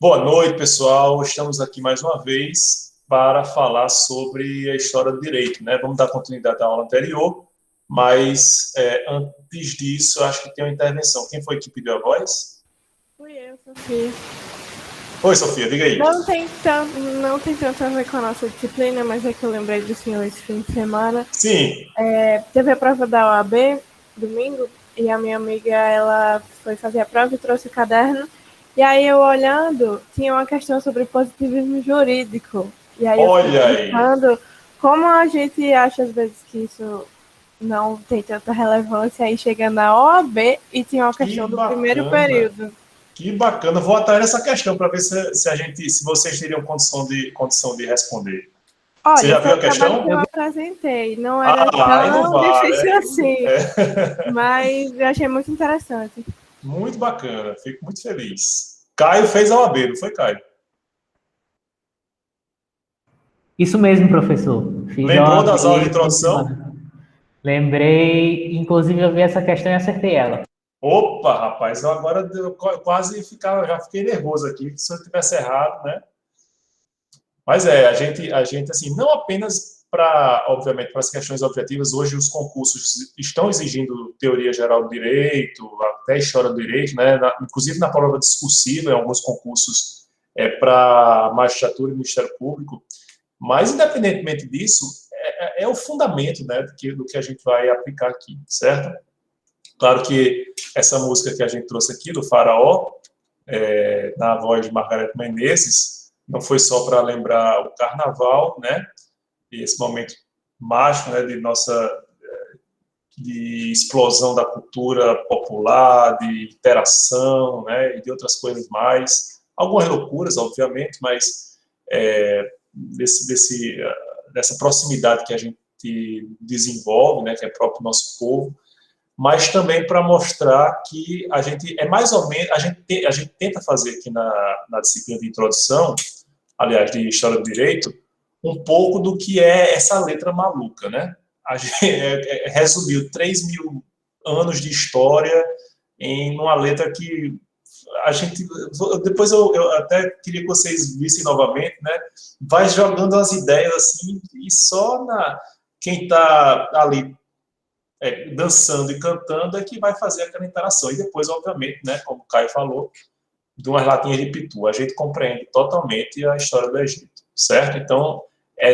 Boa noite, pessoal. Estamos aqui mais uma vez para falar sobre a história do direito, né? Vamos dar continuidade à aula anterior, mas antes disso, acho que tem uma intervenção. Quem foi que pediu a voz? Fui eu, Sofia. Oi, Sofia, diga aí. Não tem tanto a ver com a nossa disciplina, mas é que eu lembrei do senhor esse fim de semana. Sim. Teve a prova da OAB, domingo, e a minha amiga, ela foi fazer a prova e trouxe o caderno. E aí eu olhando, tinha uma questão sobre positivismo jurídico. E aí eu fiquei Olha aí. pensando como a gente acha às vezes que isso não tem tanta relevância, aí chega na OAB e tinha uma Que questão do primeiro bacana. período. Que bacana. Vou atrás dessa questão para ver se vocês teriam condição de responder. Você Olha, já foi viu o a trabalho que questão? eu apresentei. Não era Ah, aí não tão vale. difícil assim, É. mas eu achei muito interessante. Muito bacana, fico muito feliz. Caio fez a OAB, não foi, Caio? Isso mesmo, professor. Fiz a Lembrou OAB das aulas de esse fim de introdução? semana. Lembrei, inclusive eu vi essa questão e acertei ela. Opa, rapaz, eu agora já fiquei nervoso aqui, se eu tivesse errado, né? Mas a gente assim, não apenas para, obviamente, para as questões objetivas, hoje os concursos estão exigindo teoria geral do direito, até história do direito, né? Inclusive na prova discursiva, em alguns concursos para magistratura e Ministério Público. Mas, independentemente disso, é o fundamento, né, do que a gente vai aplicar aqui, certo? Claro que essa música que a gente trouxe aqui, do Faraó, na voz de Margareth Menezes, não foi só para lembrar o carnaval, né, e esse momento mágico, né, de explosão da cultura popular, de interação, né, e de outras coisas mais. Algumas loucuras, obviamente, mas dessa proximidade que a gente desenvolve, né, que é próprio do nosso povo, mas também para mostrar que a gente é mais ou menos, a gente tenta fazer aqui na disciplina de introdução, aliás, de História do Direito, um pouco do que é essa letra maluca, né? A gente resumiu 3.000 anos de história em uma letra que a gente, depois eu até queria que vocês vissem novamente, né? Vai jogando as ideias assim e só quem está ali dançando e cantando é que vai fazer aquela interação. E depois, obviamente, né, como o Caio falou, de umas latinhas de pitu, a gente compreende totalmente a história do Egito, certo? Então,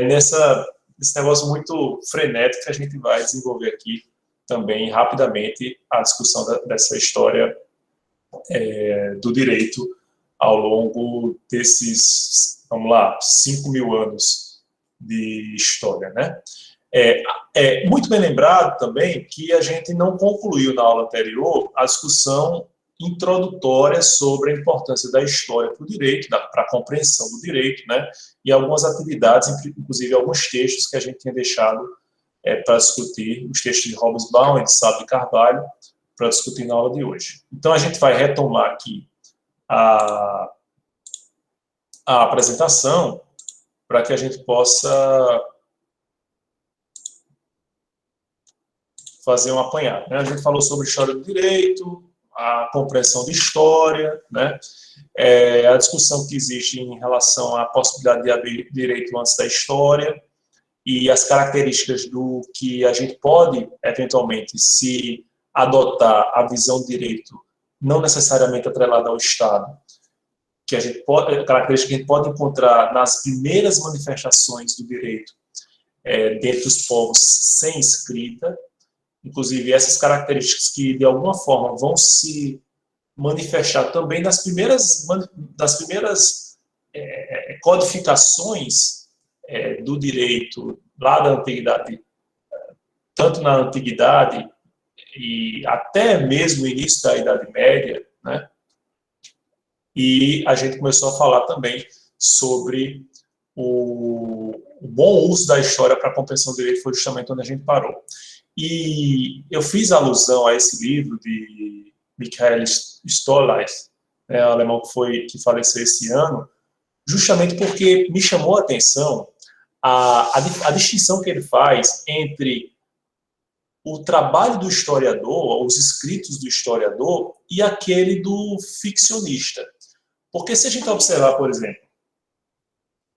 nesse negócio muito frenético que a gente vai desenvolver aqui também rapidamente a discussão dessa história do direito ao longo desses, vamos lá, 5.000 anos de história, né? Muito bem lembrado também que a gente não concluiu na aula anterior a discussão introdutória sobre a importância da história para o direito, para a compreensão do direito, né? E algumas atividades, inclusive alguns textos que a gente tinha deixado para discutir, os textos de Hobsbawm e de Sá de Carvalho, para discutir na aula de hoje. Então, a gente vai retomar aqui a apresentação para que a gente possa fazer um apanhado, né? A gente falou sobre história do direito, a compreensão de história, né? A discussão que existe em relação à possibilidade de haver direito antes da história e as características do que a gente pode, eventualmente, se adotar a visão do direito não necessariamente atrelada ao Estado, que a gente pode, características que a gente pode encontrar nas primeiras manifestações do direito dentre os povos sem escrita, inclusive essas características que de alguma forma vão se manifestar também das primeiras codificações do direito lá da antiguidade, tanto na antiguidade e até mesmo no início da Idade Média, né? E a gente começou a falar também sobre o bom uso da história para a compreensão do direito, foi justamente onde a gente parou. E eu fiz alusão a esse livro de Michael Stolleis, alemão que faleceu esse ano, justamente porque me chamou a atenção a distinção que ele faz entre o trabalho do historiador, os escritos do historiador, e aquele do ficcionista. Porque se a gente observar, por exemplo,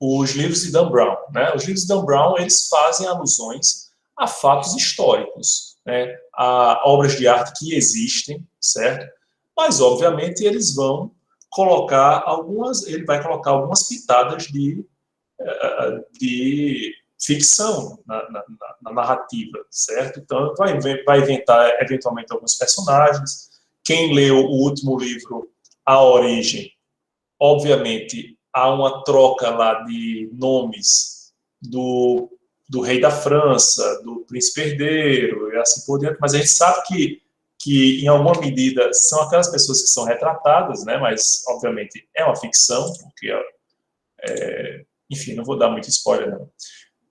os livros de Dan Brown, né? Os livros de Dan Brown, eles fazem alusões a fatos históricos, né? A obras de arte que existem, certo? Mas, obviamente, ele vai colocar algumas pitadas de ficção na narrativa, certo? Então, vai inventar, eventualmente, alguns personagens. Quem leu o último livro, A Origem, obviamente, há uma troca lá de nomes do rei da França, do príncipe herdeiro, e assim por diante, mas a gente sabe que em alguma medida, são aquelas pessoas que são retratadas, né? Mas, obviamente, é uma ficção, porque, enfim, não vou dar muito spoiler, não.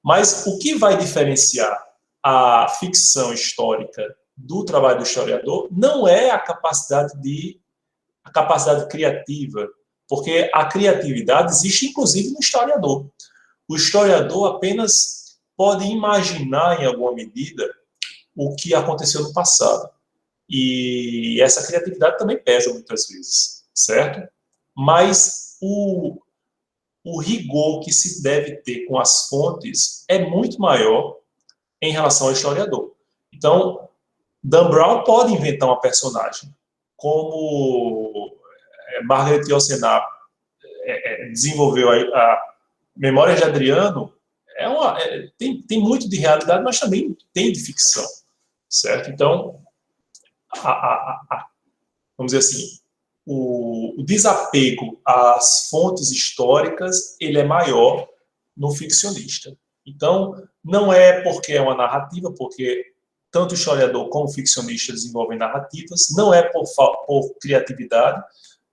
Mas o que vai diferenciar a ficção histórica do trabalho do historiador não é a capacidade criativa, porque a criatividade existe, inclusive, no historiador. O historiador apenas pode imaginar, em alguma medida, o que aconteceu no passado. E essa criatividade também pesa muitas vezes, certo? Mas o rigor que se deve ter com as fontes é muito maior em relação ao historiador. Então, Dan Brown pode inventar uma personagem, como Margaret Yourcenar desenvolveu a Memórias de Adriano, tem muito de realidade, mas também tem de ficção, certo? Então, vamos dizer assim, o desapego às fontes históricas, ele é maior no ficcionista. Então, não é porque é uma narrativa, porque tanto o historiador como o ficcionista desenvolvem narrativas, não é por criatividade,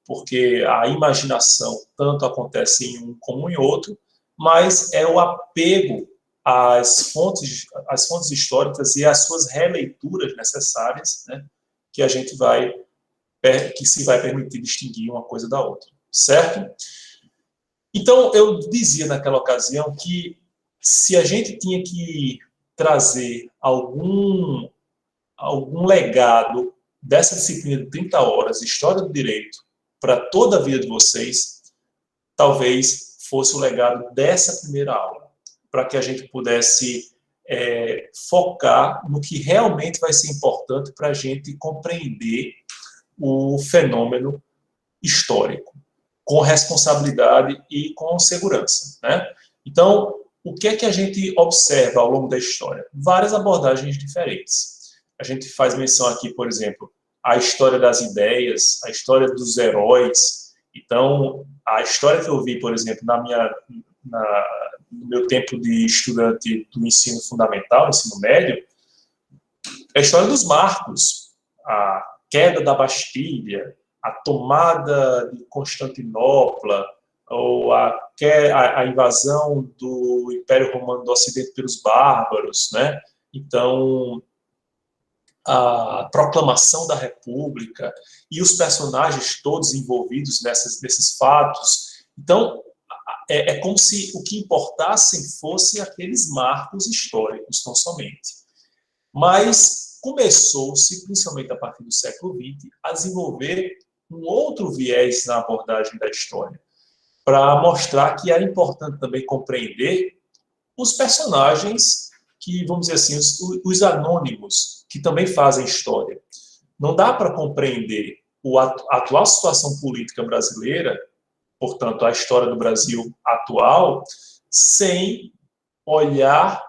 porque a imaginação tanto acontece em um como em outro, mas é o apego às fontes históricas e às suas releituras necessárias, né, que se vai permitir distinguir uma coisa da outra, certo? Então, eu dizia naquela ocasião que se a gente tinha que trazer algum legado dessa disciplina de 30 horas, História do Direito, para toda a vida de vocês, talvez fosse o legado dessa primeira aula, para que a gente pudesse focar no que realmente vai ser importante para a gente compreender o fenômeno histórico, com responsabilidade e com segurança, né? Então, o que é que a gente observa ao longo da história? Várias abordagens diferentes. A gente faz menção aqui, por exemplo, a história das ideias, a história dos heróis. Então, a história que eu vi, por exemplo, no meu tempo de estudante do ensino fundamental, ensino médio, é a história dos marcos, a queda da Bastilha, a tomada de Constantinopla, ou a invasão do Império Romano do Ocidente pelos bárbaros, né? Então, a proclamação da República e os personagens todos envolvidos nesses fatos. Então, é como se o que importassem fossem aqueles marcos históricos, tão somente. Mas começou-se, principalmente a partir do século XX, a desenvolver um outro viés na abordagem da história, para mostrar que era importante também compreender os personagens que, vamos dizer assim, os anônimos, que também fazem história. Não dá para compreender a atual situação política brasileira, portanto, a história do Brasil atual, sem olhar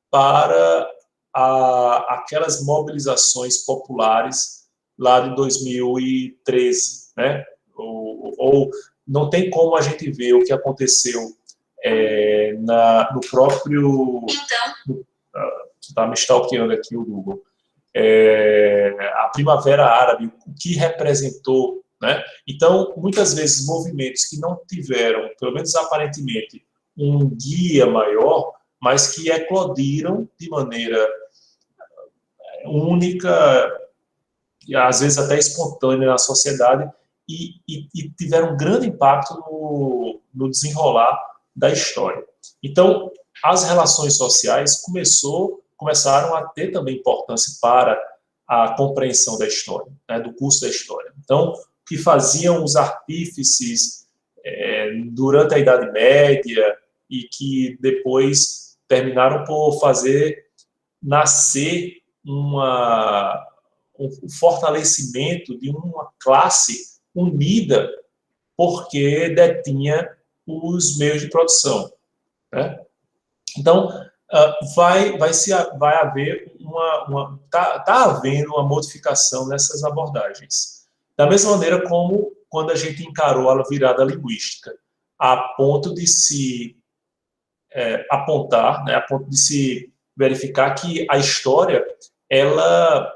para aquelas mobilizações populares lá de 2013, né? Ou não tem como a gente ver o que aconteceu no próprio... Está me stalkeando aqui o Google. A Primavera Árabe, o que representou, né? Então, muitas vezes, movimentos que não tiveram, pelo menos aparentemente, um guia maior, mas que eclodiram de maneira única, e às vezes até espontânea na sociedade, e tiveram um grande impacto no desenrolar da história. Então, as relações sociais começaram a ter também importância para a compreensão da história, né, do curso da história. Então, o que faziam os artífices durante a Idade Média e que depois terminaram por fazer nascer um fortalecimento de uma classe unida porque detinha os meios de produção, né? Então, vai haver tá havendo uma modificação nessas abordagens. Da mesma maneira como quando a gente encarou a virada linguística, a ponto de se apontar, né, a ponto de se verificar que a história, ela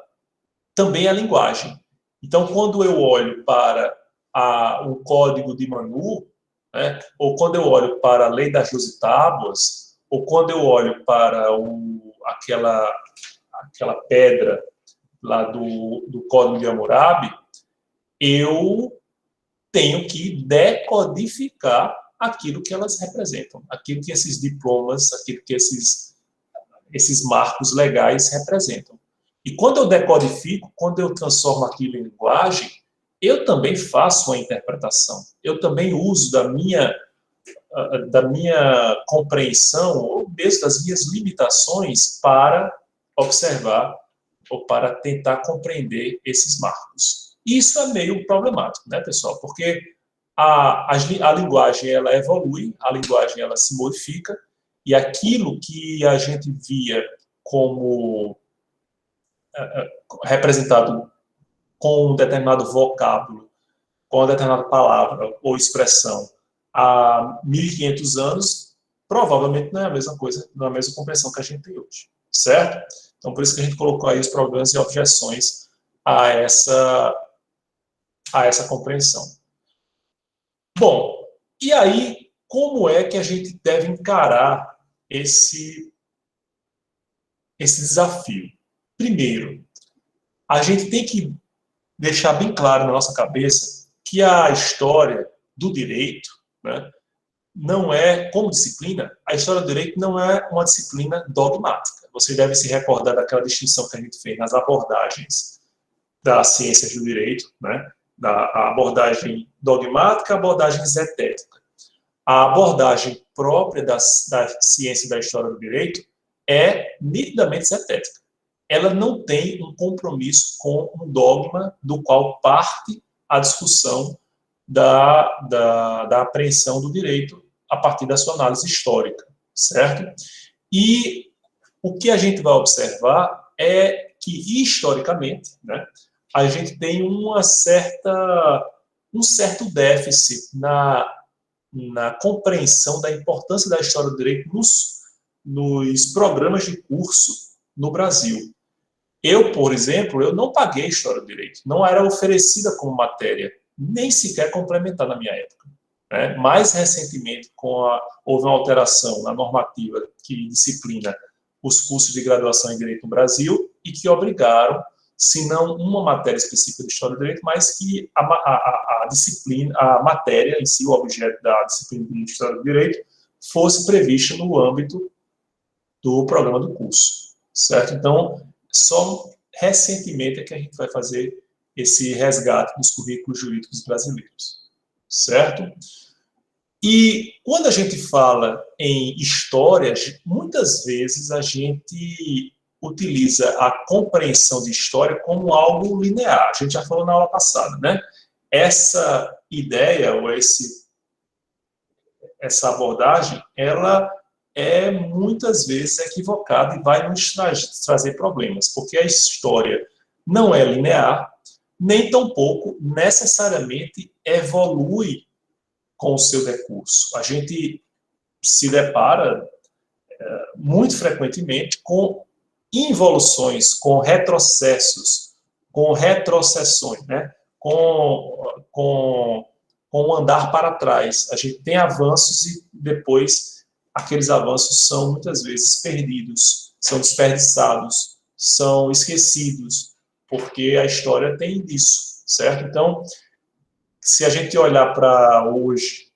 também é linguagem. Então, quando eu olho para o Código de Manu, né, ou quando eu olho para a Lei das 12 Tábuas, ou quando eu olho para aquela pedra lá do Código de Hammurabi, eu tenho que decodificar aquilo que elas representam, aquilo que esses diplomas, aquilo que esses marcos legais representam. E quando eu decodifico, quando eu transformo aquilo em linguagem, eu também faço uma interpretação. Eu também uso da minha compreensão, ou mesmo das minhas limitações, para observar ou para tentar compreender esses marcos. Isso é meio problemático, né, pessoal? Porque a linguagem, ela evolui, a linguagem, ela se modifica, e aquilo que a gente via como representado com um determinado vocábulo, com uma determinada palavra ou expressão há 1.500 anos, provavelmente não é a mesma coisa, não é a mesma compreensão que a gente tem hoje, certo? Então, por isso que a gente colocou aí os problemas e objeções a essa compreensão. Bom, e aí, como é que a gente deve encarar esse desafio? Primeiro, a gente tem que deixar bem claro na nossa cabeça que a história do direito, né, não é, como disciplina, a história do direito não é uma disciplina dogmática. Você deve se recordar daquela distinção que a gente fez nas abordagens das ciências do direito, né, da abordagem dogmática, a abordagem zetética. A abordagem própria da ciência da história do direito é nitidamente zetética. Ela não tem um compromisso com um dogma do qual parte a discussão da apreensão do direito a partir da sua análise histórica, certo? E o que a gente vai observar é que, historicamente, né, a gente tem um certo déficit na compreensão da importância da história do direito nos programas de curso no Brasil. Eu, por exemplo, eu não paguei História do Direito, não era oferecida como matéria, nem sequer complementar na minha época, né? Mais recentemente, houve uma alteração na normativa que disciplina os cursos de graduação em Direito no Brasil e que obrigaram, se não uma matéria específica de História do Direito, mas que a disciplina, a matéria em si, o objeto da disciplina de História do Direito, fosse prevista no âmbito do programa do curso, certo? Então, só recentemente é que a gente vai fazer esse resgate dos currículos jurídicos brasileiros, certo? E quando a gente fala em história, muitas vezes a gente utiliza a compreensão de história como algo linear. A gente já falou na aula passada, né? Essa ideia ou essa abordagem, ela é muitas vezes equivocada e vai nos trazer problemas, porque a história não é linear, nem tampouco necessariamente evolui com o seu decurso. A gente se depara muito frequentemente com involuções, com retrocessos, com retrocessões, né? com um andar para trás. A gente tem avanços e depois aqueles avanços são muitas vezes perdidos, são desperdiçados, são esquecidos, porque a história tem disso, certo? Então, se a gente olhar para hoje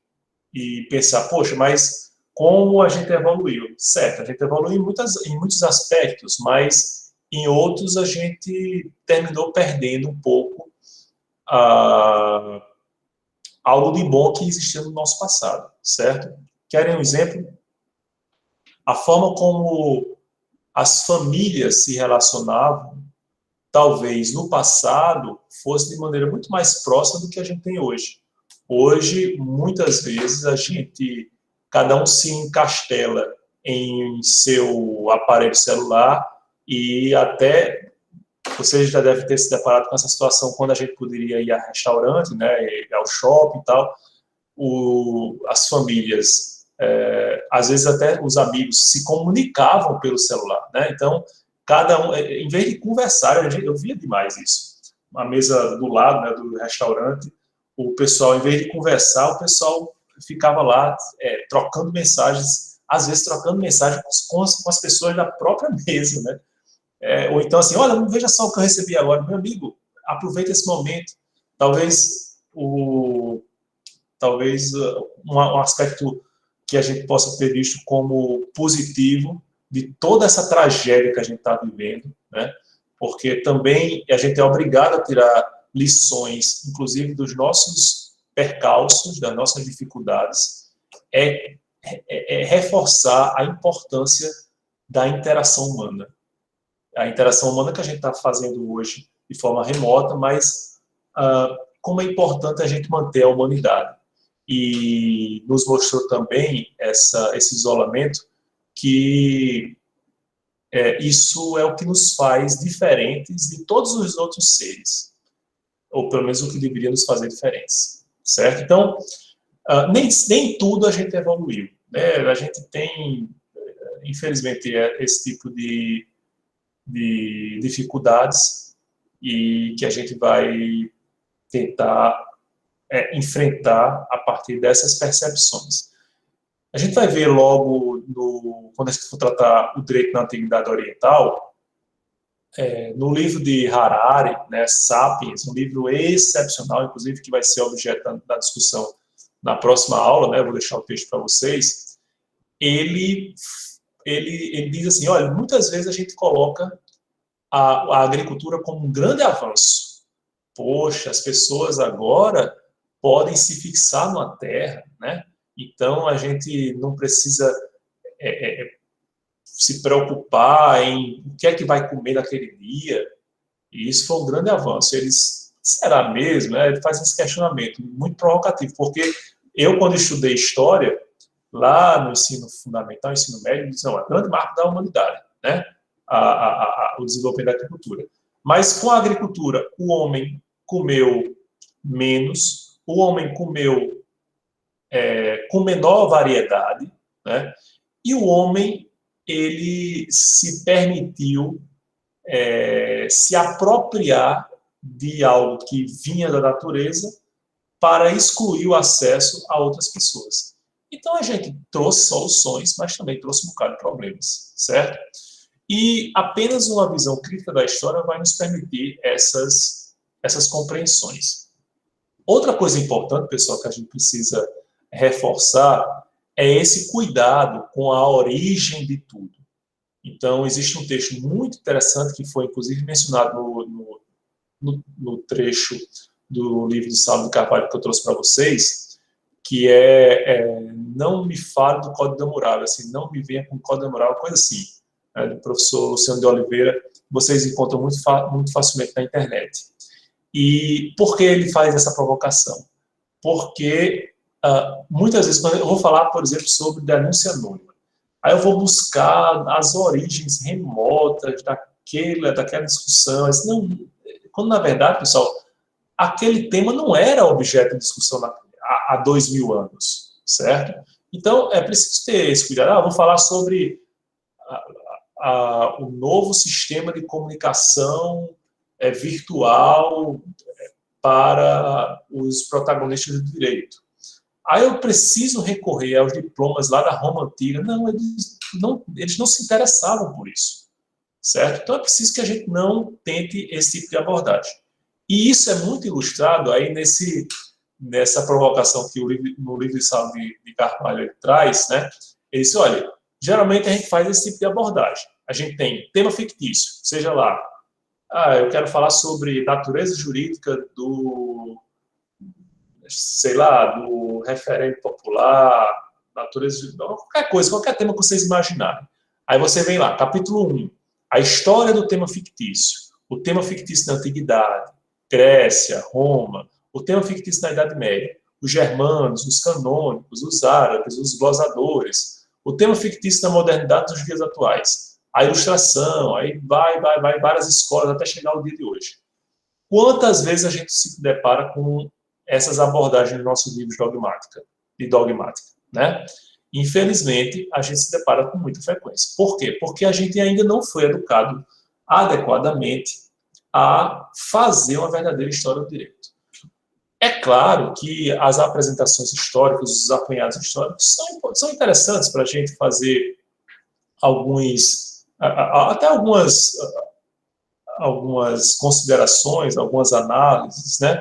e pensar, poxa, mas como a gente evoluiu? Certo, a gente evoluiu em muitos aspectos, mas em outros a gente terminou perdendo um pouco algo de bom que existia no nosso passado, certo? Querem um exemplo? A forma como as famílias se relacionavam, talvez no passado, fosse de maneira muito mais próxima do que a gente tem hoje. Hoje, muitas vezes, cada um se encastela em seu aparelho celular e até, você já deve ter se deparado com essa situação quando a gente poderia ir a restaurante, né, ir ao shopping e tal, as famílias, às vezes até os amigos se comunicavam pelo celular, né? Então, cada um, em vez de conversar, eu via demais isso. A mesa do lado, né, do restaurante, o pessoal, em vez de conversar, o pessoal ficava lá trocando mensagens, às vezes trocando mensagens com as pessoas da própria mesa, né? Ou então assim, olha, veja só o que eu recebi agora, meu amigo, aproveita esse momento. Talvez um aspecto que a gente possa ter visto como positivo de toda essa tragédia que a gente está vivendo, né? Porque também a gente é obrigado a tirar lições, inclusive dos nossos percalços, das nossas dificuldades, reforçar a importância da interação humana. A interação humana que a gente está fazendo hoje de forma remota, mas como é importante a gente manter a humanidade. E nos mostrou também esse isolamento que isso é o que nos faz diferentes de todos os outros seres, ou pelo menos o que deveria nos fazer diferentes, certo? Então, nem tudo a gente evoluiu, né? A gente tem, infelizmente, esse tipo de dificuldades e que a gente vai tentar enfrentar a partir dessas percepções. A gente vai ver logo, quando a gente for tratar o direito na Antiguidade Oriental, no livro de Harari, né, Sapiens, um livro excepcional, inclusive, que vai ser objeto da discussão na próxima aula, né, eu vou deixar o texto para vocês, ele diz assim, olha, muitas vezes a gente coloca a agricultura como um grande avanço. Poxa, as pessoas agora podem se fixar numa terra, né? Então, a gente não precisa se preocupar em o que é que vai comer naquele dia. E isso foi um grande avanço. Será mesmo? Ele faz esse questionamento muito provocativo, porque eu, quando estudei História, lá no ensino fundamental, ensino médio, disse, não, é o grande marco da humanidade, né? O desenvolvimento da agricultura. Mas com a agricultura, o homem comeu menos, o homem comeu com menor variedade, né? E o homem, ele se permitiu se apropriar de algo que vinha da natureza para excluir o acesso a outras pessoas. Então, a gente trouxe soluções, mas também trouxe um bocado de problemas, certo? E apenas uma visão crítica da história vai nos permitir essas compreensões. Outra coisa importante, pessoal, que a gente precisa reforçar é esse cuidado com a origem de tudo. Então, existe um texto muito interessante que foi, inclusive, mencionado no trecho do livro de Saulo de Carvalho que eu trouxe para vocês, que não me fale do Código da Moral, assim, não me venha com o Código da Moral, coisa assim, do professor Luciano de Oliveira, vocês encontram muito facilmente na internet. E por que ele faz essa provocação? Porque muitas vezes, quando eu vou falar, por exemplo, sobre denúncia anônima, aí eu vou buscar as origens remotas daquela discussão, quando na verdade, pessoal, aquele tema não era objeto de discussão há 2000 anos, certo? Então, é preciso ter esse cuidado. Vou falar sobre o novo sistema de comunicação virtual para os protagonistas do direito. Aí eu preciso recorrer aos diplomas lá da Roma Antiga. Não, eles não se interessavam por isso, certo? Então é preciso que a gente não tente esse tipo de abordagem. E isso é muito ilustrado aí nessa provocação que no livro de Saulo de Carvalho ele traz, né? Ele diz, olha, geralmente a gente faz esse tipo de abordagem. A gente tem tema fictício, seja lá, eu quero falar sobre natureza jurídica sei lá, do referendo popular, natureza, qualquer coisa, qualquer tema que vocês imaginarem. Aí você vem lá, capítulo 1, a história do tema fictício, o tema fictício da Antiguidade, Grécia, Roma, o tema fictício da Idade Média, os germanos, os canônicos, os árabes, os glosadores, o tema fictício da modernidade dos dias atuais, a ilustração, aí vai, várias escolas até chegar ao dia de hoje. Quantas vezes a gente se depara com essas abordagens nos nossos livros de dogmática, né? Infelizmente, a gente se depara com muita frequência. Por quê? Porque a gente ainda não foi educado adequadamente a fazer uma verdadeira história do direito. É claro que as apresentações históricas, os apanhados históricos são interessantes para a gente fazer até algumas considerações, algumas análises, né?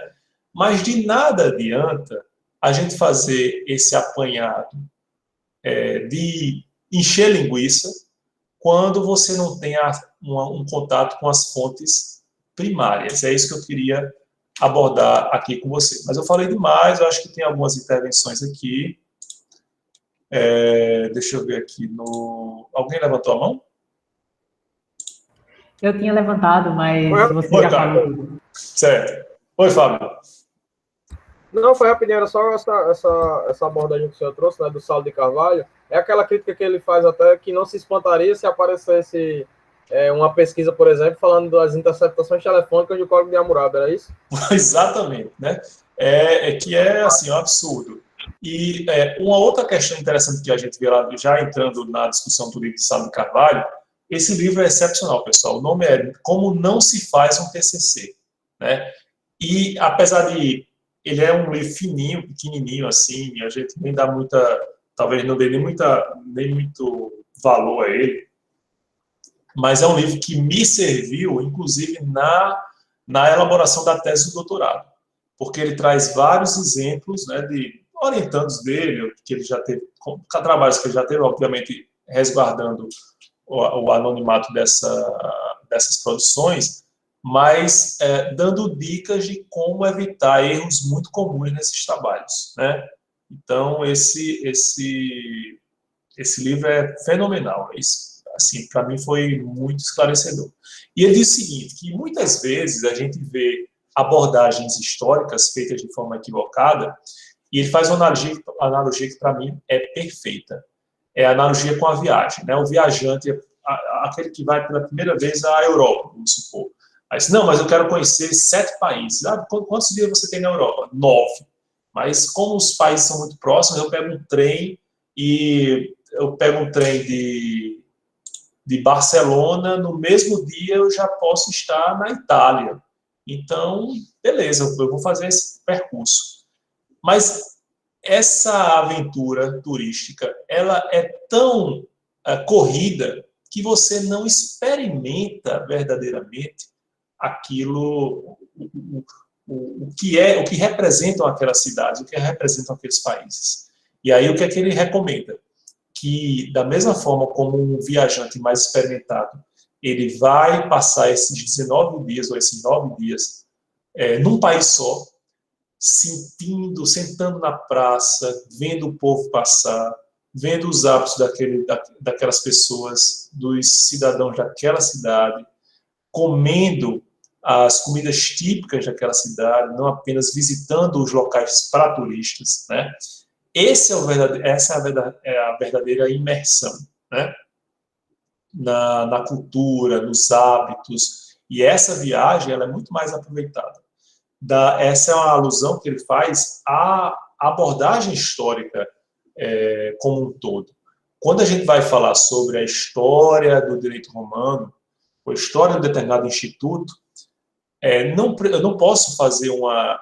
Mas de nada adianta a gente fazer esse apanhado de encher linguiça quando você não tem um contato com as fontes primárias. É isso que eu queria abordar aqui com você. Mas eu falei demais, eu acho que tem algumas intervenções aqui. Deixa eu ver aqui. Alguém levantou a mão? Eu tinha levantado, mas você já falou tudo. Certo. Oi, Fábio. Não, foi rapidinho, era só essa abordagem que o senhor trouxe, né, do Saulo de Carvalho. É aquela crítica que ele faz até que não se espantaria se aparecesse uma pesquisa, por exemplo, falando das interceptações telefônicas do Código de Hammurabi, era isso? Exatamente, né? Que é assim, um absurdo. E uma outra questão interessante que a gente vê lá, já entrando na discussão do livro de Saulo de Carvalho, esse livro é excepcional, pessoal. O nome é Como Não Se Faz um TCC, né? E apesar de ele é um livro fininho, pequenininho, assim, a gente nem dá talvez não dê nem muito valor a ele, mas é um livro que me serviu, inclusive, na elaboração da tese do doutorado, porque ele traz vários exemplos, né, de orientandos dele, que ele já teve, trabalhos que ele já teve, obviamente, resguardando o anonimato dessas produções, mas dando dicas de como evitar erros muito comuns nesses trabalhos, né? Então, esse livro é fenomenal. Isso, assim, para mim foi muito esclarecedor. E ele diz o seguinte, que muitas vezes a gente vê abordagens históricas feitas de forma equivocada, e ele faz uma analogia que para mim é perfeita. É a analogia com a viagem, né? O viajante, aquele que vai pela primeira vez à Europa, vamos supor. Aí, não, mas eu quero conhecer 7 países. Quantos dias você tem na Europa? 9. Mas como os países são muito próximos, eu pego um trem de Barcelona, no mesmo dia eu já posso estar na Itália. Então, beleza, eu vou fazer esse percurso. Mas essa aventura turística, ela é tão corrida que você não experimenta verdadeiramente aquilo, o que representam aquelas cidades, o que representam aqueles países. E aí o que é que ele recomenda? Que da mesma forma como um viajante mais experimentado, ele vai passar esses 19 dias ou esses 9 dias num país só, sentando na praça, vendo o povo passar, vendo os hábitos daquelas pessoas, dos cidadãos daquela cidade, comendo as comidas típicas daquela cidade, não apenas visitando os locais para turistas, né? Essa é a verdadeira imersão, né? Na cultura, nos hábitos, e essa viagem ela é muito mais aproveitada. Essa é uma alusão que ele faz à abordagem histórica como um todo. Quando a gente vai falar sobre a história do direito romano, ou a história de um determinado instituto, eu não posso fazer uma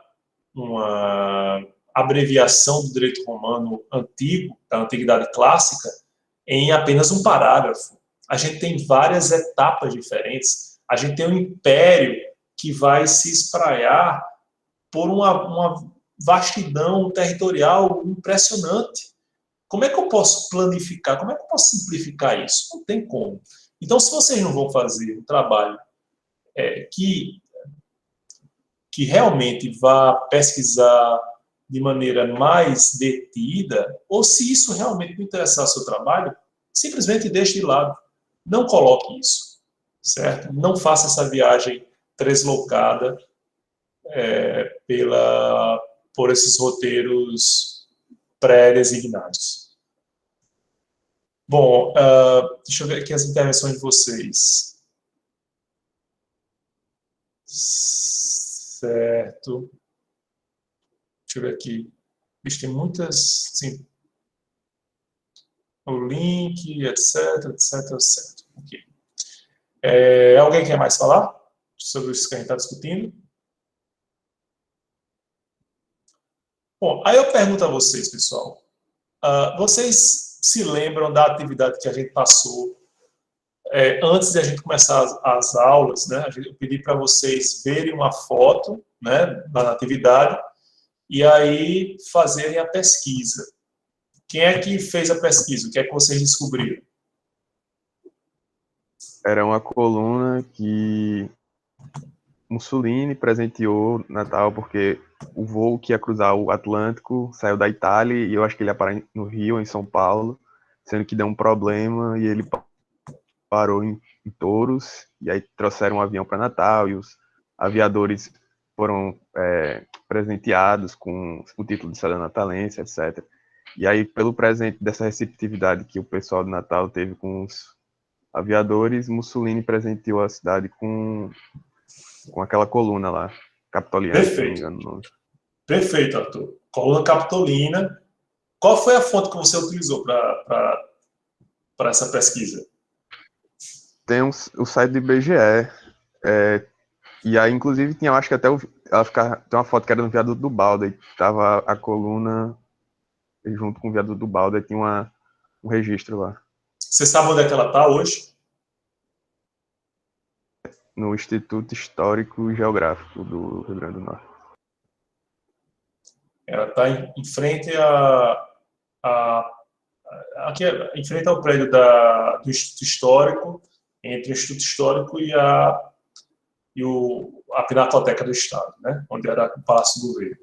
abreviação do direito romano antigo, da antiguidade clássica, em apenas um parágrafo. A gente tem várias etapas diferentes. A gente tem um império que vai se espraiar por uma vastidão territorial impressionante. Como é que eu posso planificar? Como é que eu posso simplificar isso? Não tem como. Então, se vocês não vão fazer um trabalho que realmente vá pesquisar de maneira mais detida, ou se isso realmente não interessar o seu trabalho, simplesmente deixe de lado. Não coloque isso, certo? Não faça essa viagem translocada por esses roteiros pré-designados. Bom, deixa eu ver aqui as intervenções de vocês. Certo. Deixa eu ver aqui. Vixe, tem muitas, sim. O link, etc, etc, etc. Okay. Alguém quer mais falar sobre isso que a gente está discutindo? Bom, aí eu pergunto a vocês, pessoal. Vocês se lembram da atividade que a gente passou antes de a gente começar as aulas, né? Eu pedi para vocês verem uma foto, né, da atividade e aí fazerem a pesquisa. Quem é que fez a pesquisa? O que é que vocês descobriram? Era uma coluna que Mussolini presenteou Natal porque o voo que ia cruzar o Atlântico saiu da Itália e eu acho que ele ia parar no Rio, em São Paulo, sendo que deu um problema e ele parou em Touros e aí trouxeram um avião para Natal e os aviadores foram presenteados com o título de cidadão natalense, etc. E aí, pelo presente dessa receptividade que o pessoal do Natal teve com os aviadores, Mussolini presenteou a cidade com aquela coluna lá, capitoliana, se não me engano o nome. Perfeito, Arthur. Coluna capitolina. Qual foi a fonte que você utilizou para essa pesquisa? Tem o site do IBGE, e aí, inclusive, tinha, acho que até tem uma foto que era no viaduto do Balda, e tava a coluna junto com o viaduto do Balda, e tinha um registro lá. Você sabe onde é que ela está hoje? No Instituto Histórico e Geográfico do Rio Grande do Norte. Ela está em frente aqui, em frente ao prédio do Instituto Histórico, entre o Instituto Histórico e a Pinacoteca do Estado, né? Onde era o Palácio do Governo.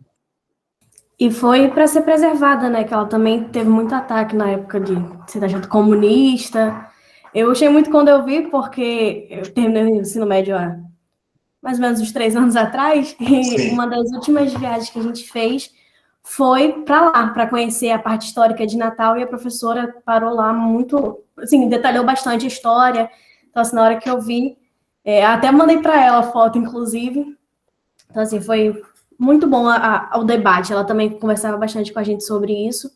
E foi para ser preservada, né? Que ela também teve muito ataque na época de ser taxada comunista. Eu achei muito quando eu vi, porque eu terminei o ensino médio há mais ou menos uns 3 anos atrás, e Sim. uma das últimas viagens que a gente fez foi para lá, para conhecer a parte histórica de Natal, e a professora parou lá muito, assim, detalhou bastante a história. Então, assim, na hora que eu vi, até mandei para ela a foto, inclusive. Então, assim, foi muito bom o debate. Ela também conversava bastante com a gente sobre isso.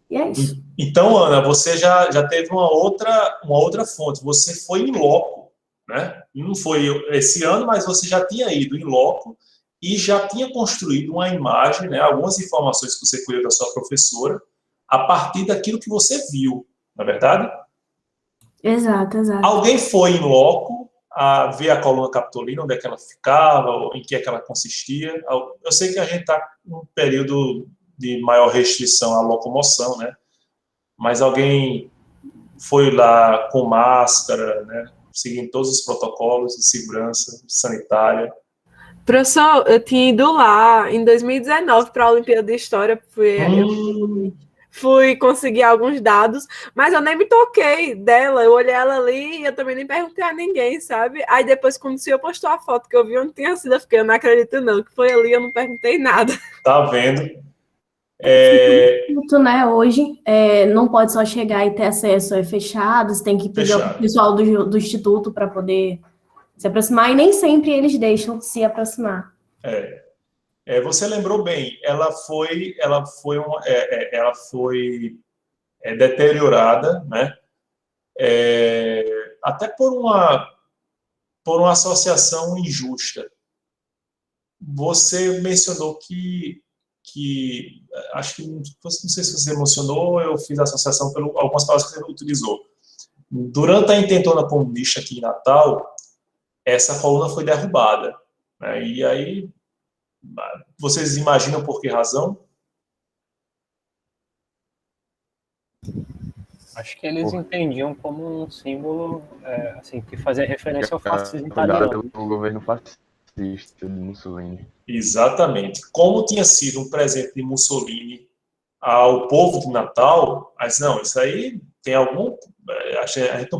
E é isso. Então, Ana, você já teve uma outra fonte. Você foi em loco, né? Não foi esse ano, mas você já tinha ido em loco e já tinha construído uma imagem, né? Algumas informações que você colheu da sua professora a partir daquilo que você viu, não é verdade? Exato, exato. Alguém foi em loco a ver a coluna capitolina, onde é que ela ficava, em que é que ela consistia. Eu sei que a gente está num período de maior restrição à locomoção, né? Mas alguém foi lá com máscara, né? Seguindo todos os protocolos de segurança sanitária. Professor, eu tinha ido lá em 2019 para a Olimpíada de História, fui conseguir alguns dados, mas eu nem me toquei dela, eu olhei ela ali e eu também nem perguntei a ninguém, sabe? Aí depois, quando o senhor postou a foto que eu vi onde tinha sido, eu fiquei, eu não acredito não, que foi ali, eu não perguntei nada. Tá vendo? Né, hoje, não pode só chegar e ter acesso, fechado, você tem que pedir ao pessoal do Instituto para poder se aproximar, e nem sempre eles deixam se aproximar. Você lembrou bem, ela foi deteriorada, né? Até por uma associação injusta. Você mencionou que acho que não sei se você mencionou, eu fiz a associação por algumas palavras que você utilizou. Durante a intentona comunista aqui em Natal, essa coluna foi derrubada, né? E aí vocês imaginam por que razão? Acho que eles entendiam como um símbolo assim, que fazia referência ao fascismo italiano. Pelo governo fascista. fascista de Mussolini. Exatamente. Como tinha sido um presente de Mussolini ao povo de Natal, mas não, isso aí tem algum... A gente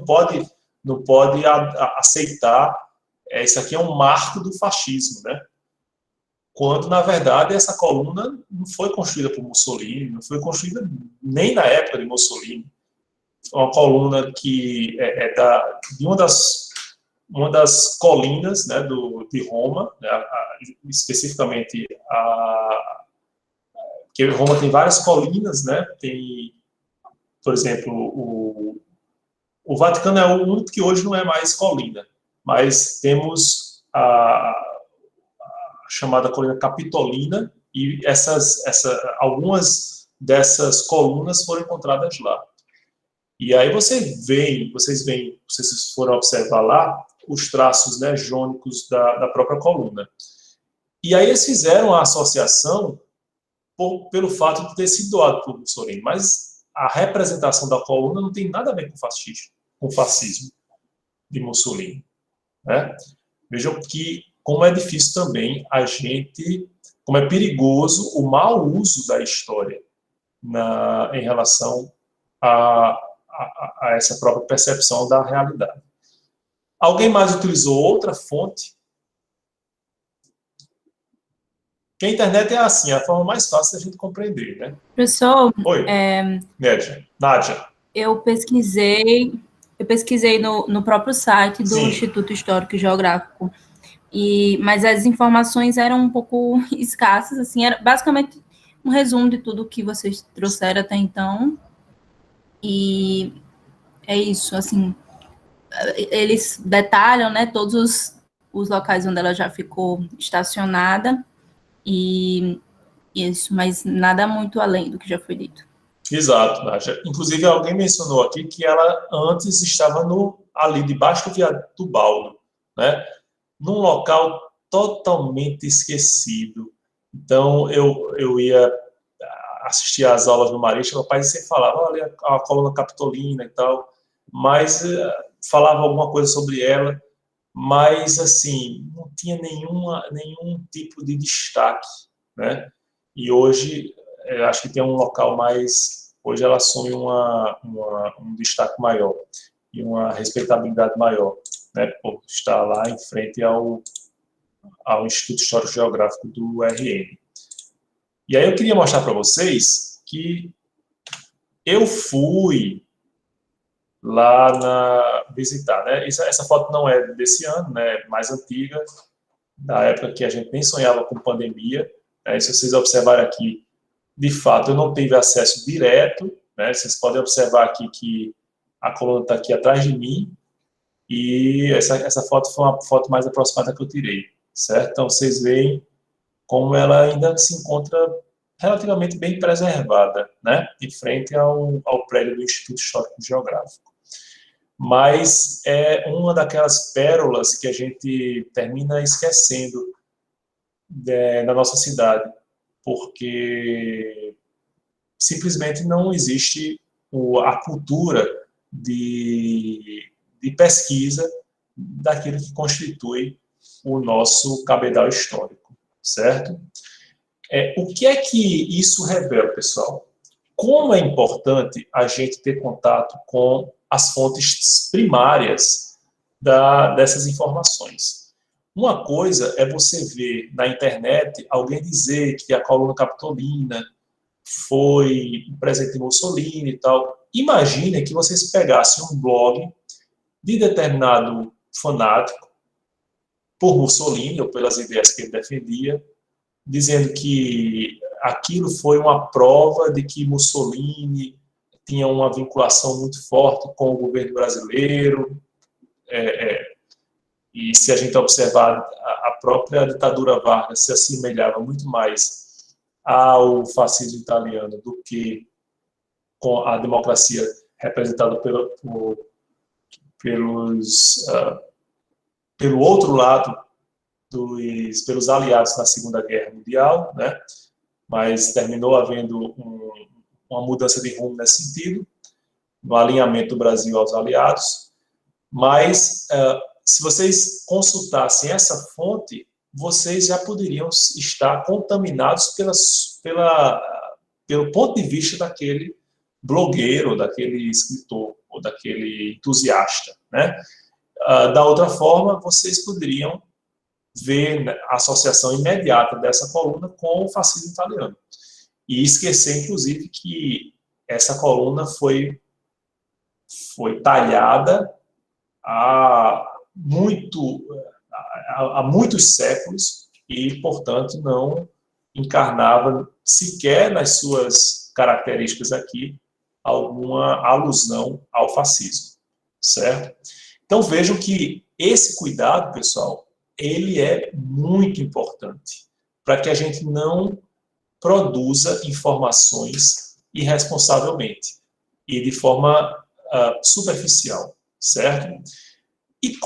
não pode aceitar, isso aqui é um marco do fascismo, né? Quando, na verdade, essa coluna não foi construída por Mussolini, não foi construída nem na época de Mussolini. Uma coluna que de uma das colinas, né, de Roma, né, especificamente que Roma tem várias colinas, né? Tem, por exemplo, o Vaticano é o único que hoje não é mais colina, mas temos a chamada colina Capitolina, e algumas dessas colunas foram encontradas lá. E aí vocês foram observar lá os traços, né, jônicos da própria coluna. E aí eles fizeram a associação pelo fato de ter sido doado por Mussolini, mas a representação da coluna não tem nada a ver com o fascismo de Mussolini, né? Vejam como é difícil também como é perigoso o mau uso da história em relação a essa própria percepção da realidade. Alguém mais utilizou outra fonte? Porque a internet é assim, a forma mais fácil da gente compreender, né? Professor, Oi, Nádia. eu pesquisei no próprio site do Sim. Instituto Histórico e Geográfico, mas as informações eram um pouco escassas, assim, era basicamente um resumo de tudo que vocês trouxeram até então, e é isso, assim, eles detalham, né, todos os locais onde ela já ficou estacionada, e isso, mas nada muito além do que já foi dito. Exato, Nádia. Inclusive, alguém mencionou aqui que ela antes estava ali debaixo do viaduto do Baldo, né? Num local totalmente esquecido. Então, eu ia assistir às aulas no Marista, meu pai sempre falava, olha, a coluna Capitolina e tal, mas falava alguma coisa sobre ela, mas, assim, não tinha nenhum tipo de destaque, né? E hoje, eu acho que tem um local mais... Hoje ela assume um destaque maior e uma respeitabilidade maior, né, por estar lá em frente ao Instituto Histórico Geográfico do RN. E aí eu queria mostrar para vocês que eu fui lá visitar, né? Essa foto não é desse ano, né? É mais antiga, da época que a gente nem sonhava com pandemia. Né? Se vocês observarem aqui, de fato, eu não tive acesso direto, né? Vocês podem observar aqui que a coluna está aqui atrás de mim, e essa foto foi uma foto mais aproximada que eu tirei, certo? Então, vocês veem como ela ainda se encontra relativamente bem preservada, né? Em frente ao prédio do Instituto Histórico e Geográfico. Mas é uma daquelas pérolas que a gente termina esquecendo na nossa cidade, porque simplesmente não existe a cultura de pesquisa daquilo que constitui o nosso cabedal histórico, certo? O que é que isso revela, pessoal? Como é importante a gente ter contato com as fontes primárias dessas informações. Uma coisa é você ver na internet alguém dizer que a coluna Capitolina foi um presente de Mussolini e tal. Imagine que vocês pegassem um blog de determinado fanático por Mussolini ou pelas ideias que ele defendia, dizendo que aquilo foi uma prova de que Mussolini tinha uma vinculação muito forte com o governo brasileiro, e se a gente observar, a própria ditadura Vargas se assemelhava muito mais ao fascismo italiano do que com a democracia representada pelo outro lado, pelos aliados na Segunda Guerra Mundial, né? Mas terminou havendo uma mudança de rumo nesse sentido, no alinhamento do Brasil aos aliados. Mas, se vocês consultassem essa fonte, vocês já poderiam estar contaminados pelo ponto de vista daquele blogueiro, daquele escritor, ou daquele entusiasta, né? Da outra forma, vocês poderiam ver a associação imediata dessa coluna com o fascismo italiano. E esquecer, inclusive, que essa coluna foi talhada há muitos séculos e, portanto, não encarnava sequer nas suas características aqui alguma alusão ao fascismo, certo? Então, vejam que esse cuidado, pessoal, ele é muito importante para que a gente não produza informações irresponsavelmente e de forma superficial, certo? E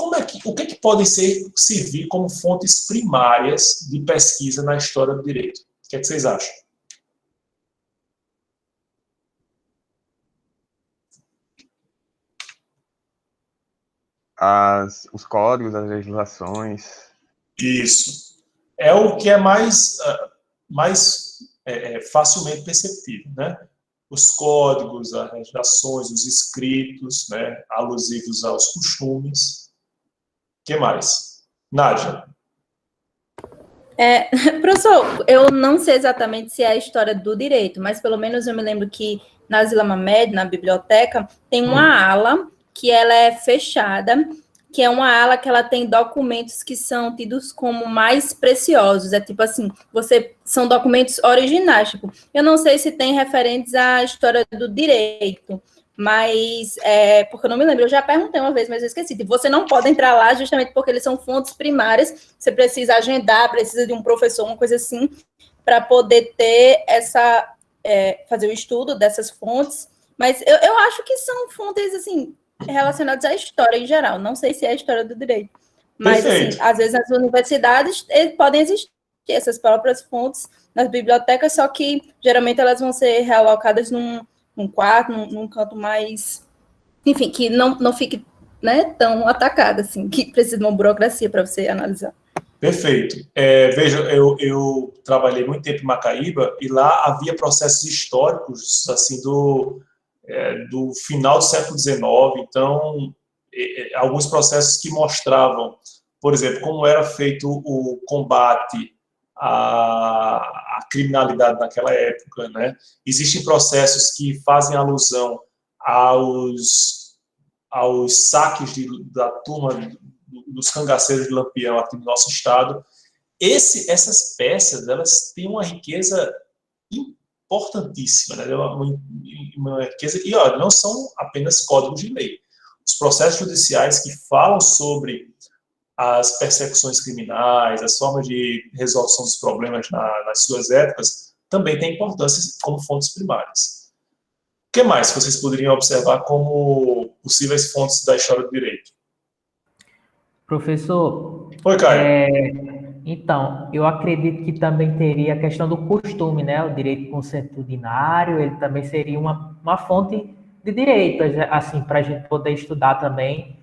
o que podem servir como fontes primárias de pesquisa na história do direito? O que vocês acham? Os códigos, as legislações. Isso. É o que é mais facilmente perceptível, né? Os códigos, as legislações, os escritos, né, alusivos aos costumes. O que mais? Nádia? Professor, eu não sei exatamente se é a história do direito, mas pelo menos eu me lembro que na Zila Mamed, na biblioteca, tem uma ala que ela é fechada, que é uma ala que ela tem documentos que são tidos como mais preciosos. É tipo assim, são documentos originais. Tipo, eu não sei se tem referentes à história do direito, mas porque eu não me lembro, eu já perguntei uma vez, mas eu esqueci. Tipo, você não pode entrar lá justamente porque eles são fontes primárias, você precisa agendar, precisa de um professor, uma coisa assim, para poder ter fazer o estudo dessas fontes. Mas eu acho que são fontes, assim, relacionadas à história em geral. Não sei se é a história do direito. Mas, assim, às vezes, nas universidades podem existir essas próprias fontes nas bibliotecas, só que, geralmente, elas vão ser realocadas num quarto, num canto mais... Enfim, que não fique, né, tão atacada, assim, que precisa de uma burocracia para você analisar. Perfeito. Veja, eu trabalhei muito tempo em Macaíba e lá havia processos históricos, assim, do final do século XIX, então, alguns processos que mostravam, por exemplo, como era feito o combate à criminalidade naquela época, né? Existem processos que fazem alusão aos saques da turma dos cangaceiros de Lampião aqui no nosso estado. Essas peças, elas têm uma riqueza importantíssima, né? Uma riqueza, e olha, não são apenas códigos de lei. Os processos judiciais que falam sobre as persecuções criminais, as formas de resolução dos problemas nas suas épocas, também têm importância como fontes primárias. O que mais vocês poderiam observar como possíveis fontes da história do direito? Professor, Oi, Caio. Então, eu acredito que também teria a questão do costume, né? O direito consuetudinário, ele também seria uma fonte de direito, assim, para a gente poder estudar também,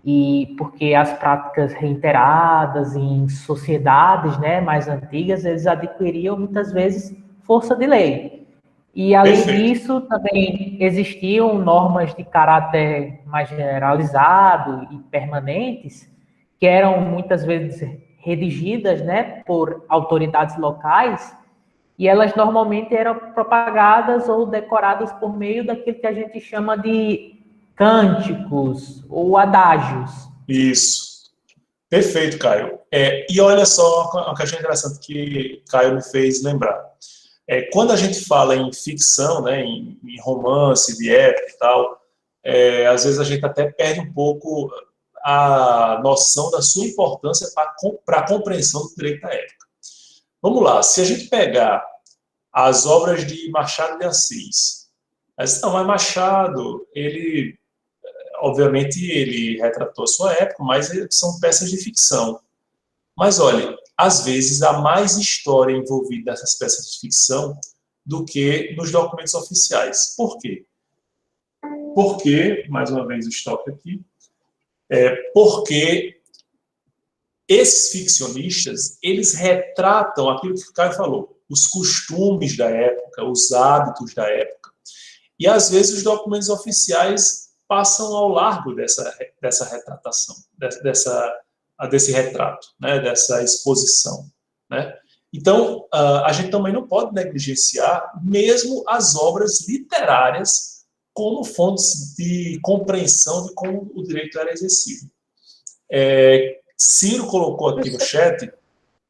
e porque as práticas reiteradas em sociedades, né, mais antigas, eles adquiriam muitas vezes força de lei. E, além disso, também existiam normas de caráter mais generalizado e permanentes, que eram muitas vezes redigidas, né, por autoridades locais, e elas normalmente eram propagadas ou decoradas por meio daquilo que a gente chama de cânticos ou adágios. Isso. Perfeito, Caio. E olha só uma questão interessante que Caio me fez lembrar. Quando a gente fala em ficção, né, em romance, de época e tal, às vezes a gente até perde um pouco a noção da sua importância para a compreensão do direito da época. Vamos lá, se a gente pegar as obras de Machado de Assis, mas Machado, ele, obviamente, ele retratou a sua época, mas são peças de ficção. Mas, olha, às vezes há mais história envolvida nessas peças de ficção do que nos documentos oficiais. Por quê? Porque, mais uma vez o estoque aqui, porque esses ficcionistas, eles retratam aquilo que o Caio falou, os costumes da época, os hábitos da época. E, às vezes, os documentos oficiais passam ao largo dessa retratação, desse retrato, né, dessa exposição, né? Então, a gente também não pode negligenciar mesmo as obras literárias como fontes de compreensão de como o direito era exercido. Ciro colocou aqui no chat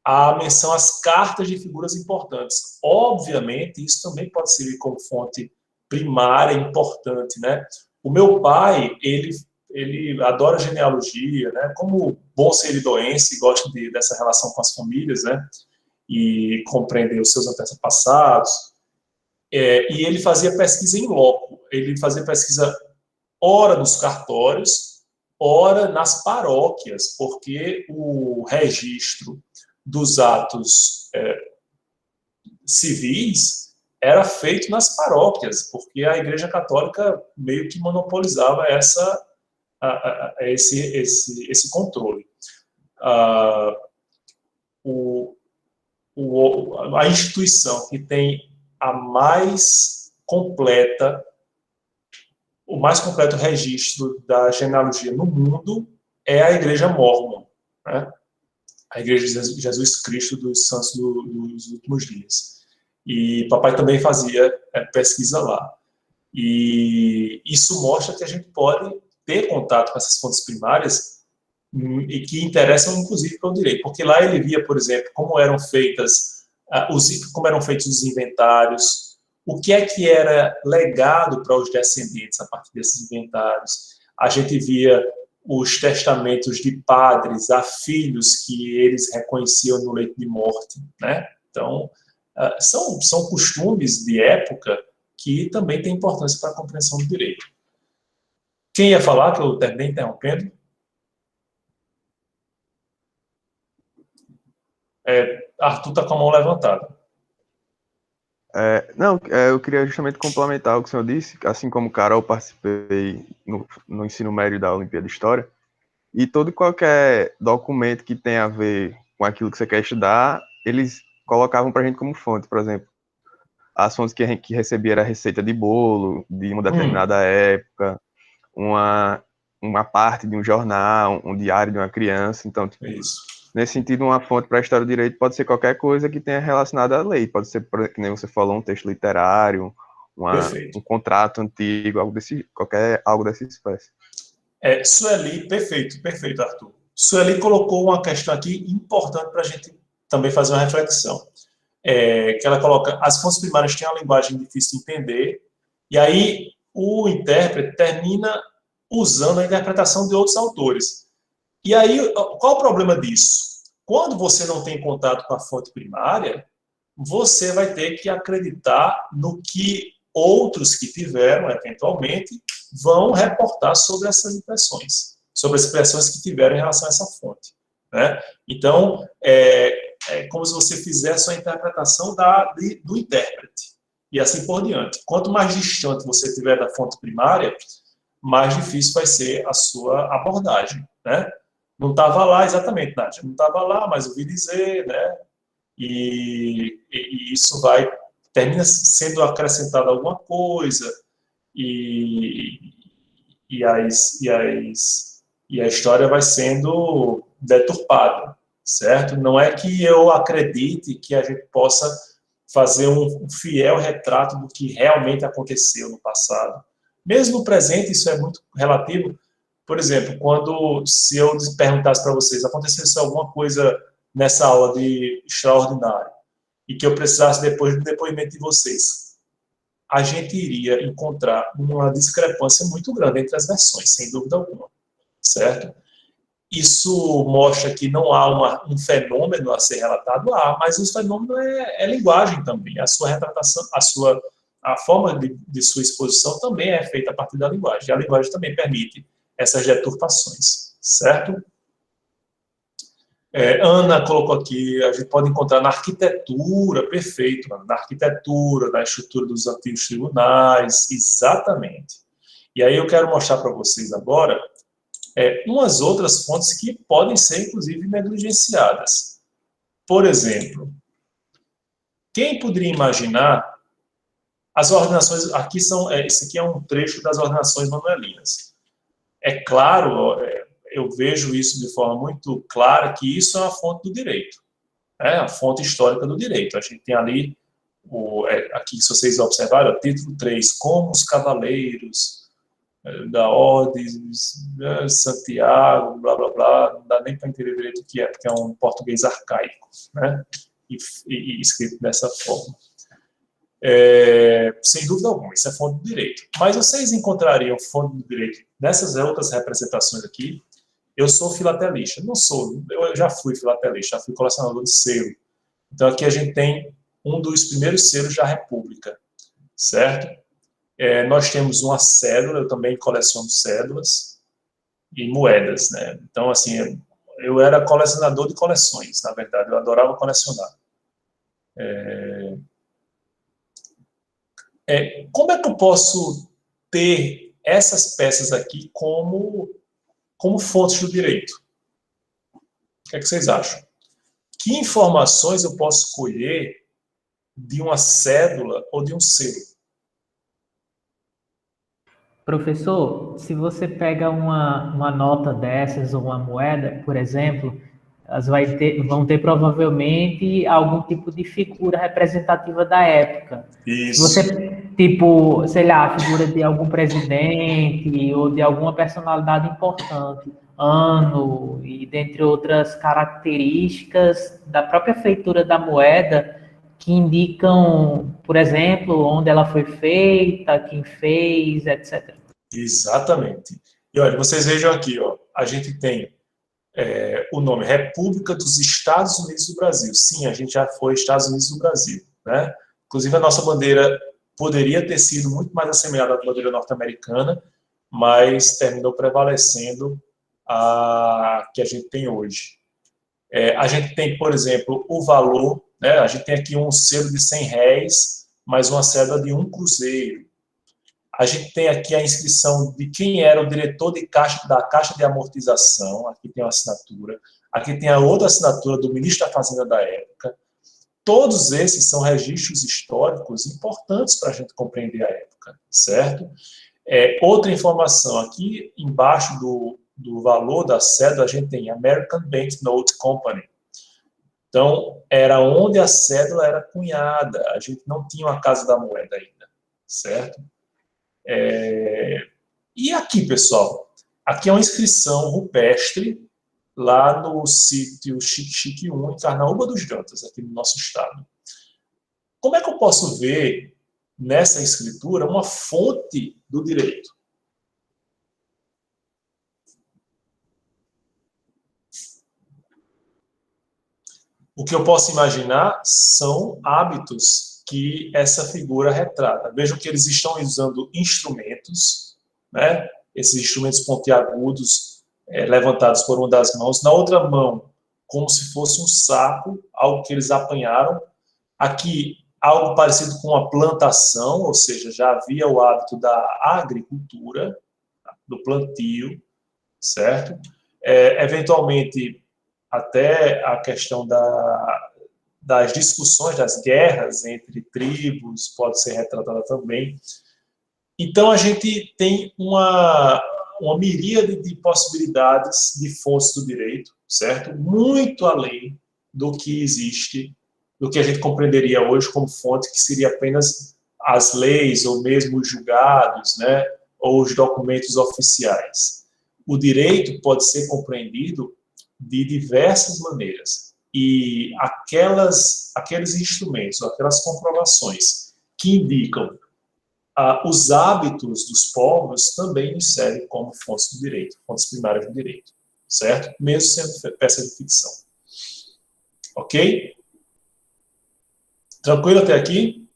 a menção às cartas de figuras importantes. Obviamente, isso também pode servir como fonte primária importante, né? O meu pai, ele adora genealogia, né? Como bom seridoense, gosta dessa relação com as famílias, né? E compreender os seus antepassados. E ele fazia pesquisa em loco. Ele fazia pesquisa ora nos cartórios, ora nas paróquias, porque o registro dos atos civis era feito nas paróquias, porque a Igreja Católica meio que monopolizava esse controle. A instituição que tem o mais completo registro da genealogia no mundo é a Igreja Mórmon, né? A Igreja de Jesus Cristo dos Santos dos Últimos Dias. E papai também fazia pesquisa lá. E isso mostra que a gente pode ter contato com essas fontes primárias e que interessam, inclusive, para o direito. Porque lá ele via, por exemplo, como eram feitos os inventários, o que era legado para os descendentes a partir desses inventários. A gente via os testamentos de padres a filhos que eles reconheciam no leito de morte, né? Então, são costumes de época que também têm importância para a compreensão do direito. Quem ia falar, que eu terminei interrompendo? Arthur está com a mão levantada. Eu queria justamente complementar o que o senhor disse. Assim como Carol, participei no ensino médio da Olimpíada de História, e todo e qualquer documento que tenha a ver com aquilo que você quer estudar, eles colocavam para a gente como fonte. Por exemplo, as fontes que a gente recebia era receita de bolo, de uma determinada época, uma parte de um jornal, um diário de uma criança. Então, nesse sentido, uma fonte para a história do direito pode ser qualquer coisa que tenha relacionada à lei. Pode ser, que nem você falou, um texto literário, um contrato antigo, algo dessa espécie. Sueli, perfeito, Arthur. Sueli colocou uma questão aqui importante para a gente também fazer uma reflexão. Que ela coloca, as fontes primárias têm uma linguagem difícil de entender, e aí o intérprete termina usando a interpretação de outros autores. E aí, qual o problema disso? Quando você não tem contato com a fonte primária, você vai ter que acreditar no que outros que tiveram, eventualmente, vão reportar sobre essas impressões, sobre as impressões que tiveram em relação a essa fonte, né? Então, é como se você fizesse uma interpretação do intérprete, e assim por diante. Quanto mais distante você estiver da fonte primária, mais difícil vai ser a sua abordagem, né? Não estava lá exatamente, Nádia, não estava lá, mas ouvi dizer, né? E isso termina sendo acrescentado alguma coisa, e a história vai sendo deturpada, certo? Não é que eu acredite que a gente possa fazer um fiel retrato do que realmente aconteceu no passado. Mesmo no presente, isso é muito relativo. Por exemplo, se eu perguntasse para vocês, acontecesse alguma coisa nessa aula de extraordinário, e que eu precisasse depois do depoimento de vocês, a gente iria encontrar uma discrepância muito grande entre as versões, sem dúvida alguma, certo? Isso mostra que não há um fenômeno a ser relatado, mas o fenômeno é linguagem também. A sua retratação, a forma de sua exposição também é feita a partir da linguagem. E a linguagem também permite essas deturpações, certo? Ana colocou aqui, a gente pode encontrar na arquitetura, perfeito, na arquitetura, na estrutura dos antigos tribunais, exatamente. E aí eu quero mostrar para vocês agora umas outras fontes que podem ser, inclusive, negligenciadas. Por exemplo, quem poderia imaginar as ordenações, esse aqui é um trecho das ordenações manuelinas. É claro, eu vejo isso de forma muito clara, que isso é uma fonte do direito, a fonte histórica do direito. A gente tem ali, aqui se vocês observarem, o título 3, como os cavaleiros da Ordem Santiago, blá, blá, blá, não dá nem para entender direito o que é, porque é um português arcaico, né? E escrito dessa forma. Sem dúvida alguma, isso é fonte do direito. Mas vocês encontrariam fonte do direito nessas outras representações aqui? Eu sou filatelista, não sou, eu já fui filatelista, já fui colecionador de selo. Então aqui a gente tem um dos primeiros selos da República, certo? Nós temos uma cédula, eu também coleciono cédulas e moedas, né? Então, assim, eu era colecionador de coleções, na verdade, eu adorava colecionar. Como é que eu posso ter essas peças aqui como fontes do direito? O que é que vocês acham? Que informações eu posso colher de uma cédula ou de um selo? Professor, se você pega uma nota dessas ou uma moeda, por exemplo, elas vão ter provavelmente algum tipo de figura representativa da época. Isso. Se você, tipo, sei lá, a figura de algum presidente ou de alguma personalidade importante, ano e dentre outras características da própria feitura da moeda que indicam, por exemplo, onde ela foi feita, quem fez, etc. Exatamente. E olha, vocês vejam aqui, ó, a gente tem o nome República dos Estados Unidos do Brasil. Sim, a gente já foi Estados Unidos do Brasil, né? Inclusive a nossa bandeira poderia ter sido muito mais assemelhada à bandeira norte-americana, mas terminou prevalecendo a que a gente tem hoje. A gente tem, por exemplo, o valor, né? A gente tem aqui um selo de R$100, mais uma cédula de 1 cruzeiro. A gente tem aqui a inscrição de quem era o diretor da Caixa de Amortização, aqui tem uma assinatura, aqui tem a outra assinatura do ministro da Fazenda da época. Todos esses são registros históricos importantes para a gente compreender a época, certo? Outra informação, aqui embaixo do valor da cédula, a gente tem American Banknote Company. Então, era onde a cédula era cunhada, a gente não tinha uma Casa da Moeda ainda, certo? E aqui, pessoal, aqui é uma inscrição rupestre lá no sítio Xique-Xique 1, em Carnaúba dos Dantas, aqui no nosso estado. Como é que eu posso ver nessa escritura uma fonte do direito? O que eu posso imaginar são hábitos que essa figura retrata. Vejam que eles estão usando instrumentos, né? Esses instrumentos pontiagudos levantados por uma das mãos. Na outra mão, como se fosse um saco, algo que eles apanharam. Aqui, algo parecido com uma plantação, ou seja, já havia o hábito da agricultura, do plantio, certo? Eventualmente, até a questão das discussões, das guerras entre tribos, pode ser retratada também. Então, a gente tem uma miríade de possibilidades de fontes do direito, certo? Muito além do que existe, do que a gente compreenderia hoje como fonte, que seria apenas as leis, ou mesmo os julgados, né? Ou os documentos oficiais. O direito pode ser compreendido de diversas maneiras. E aqueles instrumentos, aquelas comprovações que indicam os hábitos dos povos também nos servem como fontes do direito, fontes primárias do direito, certo? Mesmo sendo peça de ficção. Ok? Tranquilo até aqui?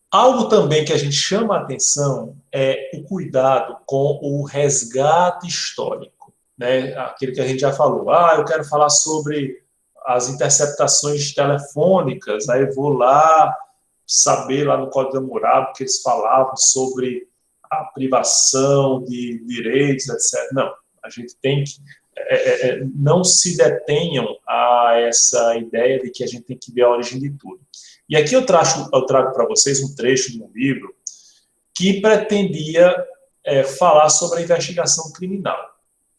Algo também que a gente chama a atenção é o cuidado com o resgate histórico, né? Aquele que a gente já falou. Eu quero falar sobre as interceptações telefônicas, aí eu vou lá saber lá no Código de Hammurabi que eles falavam sobre a privação de direitos, etc. Não, a gente tem que... não se detenham a essa ideia de que a gente tem que ver a origem de tudo. E aqui eu trago para vocês um trecho de um livro que pretendia falar sobre a investigação criminal.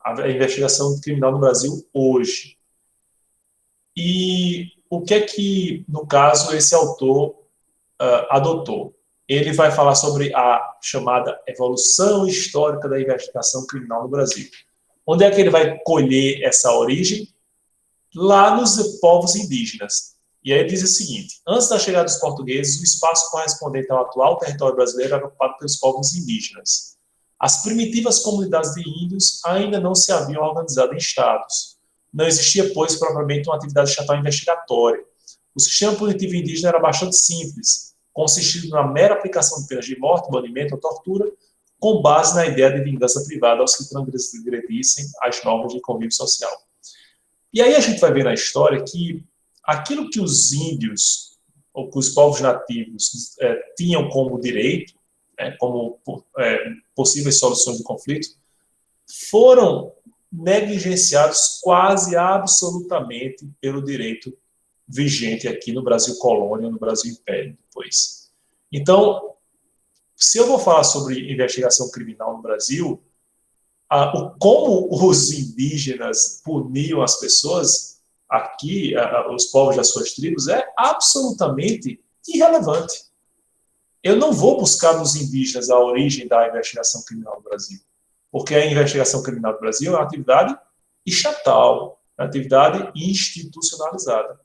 A investigação criminal no Brasil hoje. E o que é que, no caso, esse autor adotou? Ele vai falar sobre a chamada evolução histórica da investigação criminal no Brasil. Onde é que ele vai colher essa origem? Lá nos povos indígenas. E aí ele diz o seguinte: antes da chegada dos portugueses, o espaço correspondente ao atual território brasileiro era ocupado pelos povos indígenas. As primitivas comunidades de índios ainda não se haviam organizado em estados. Não existia, pois, propriamente uma atividade estatal investigatória. O sistema punitivo indígena era bastante simples, consistindo na mera aplicação de penas de morte, banimento ou tortura, com base na ideia de vingança privada aos que transgredissem as normas de convívio social. E aí a gente vai ver na história que aquilo que os índios, ou que os povos nativos tinham como direito, como possíveis soluções do conflito, foram negligenciados quase absolutamente pelo direito vigente aqui no Brasil colônia, no Brasil império depois. Então, se eu vou falar sobre investigação criminal no Brasil, como os indígenas puniam as pessoas aqui, os povos das suas tribos, é absolutamente irrelevante. Eu não vou buscar nos indígenas a origem da investigação criminal no Brasil, porque a investigação criminal no Brasil é uma atividade estatal, uma atividade institucionalizada,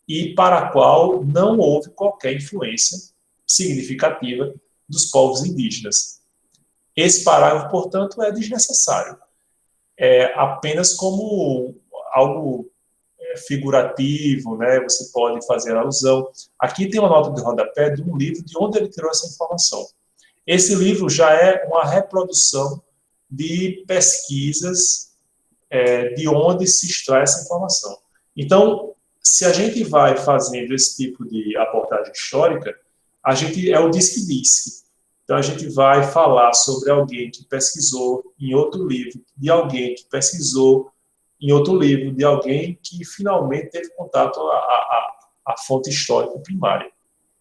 e para a qual não houve qualquer influência significativa dos povos indígenas. Esse parágrafo, portanto, é desnecessário. É apenas como algo figurativo, né? Você pode fazer alusão. Aqui tem uma nota de rodapé de um livro de onde ele tirou essa informação. Esse livro já é uma reprodução de pesquisas de onde se extrai essa informação. Então, se a gente vai fazendo esse tipo de abordagem histórica, a gente é o diz-que-diz. Então, a gente vai falar sobre alguém que pesquisou em outro livro, de alguém que pesquisou em outro livro, de alguém que finalmente teve contato à fonte histórica primária,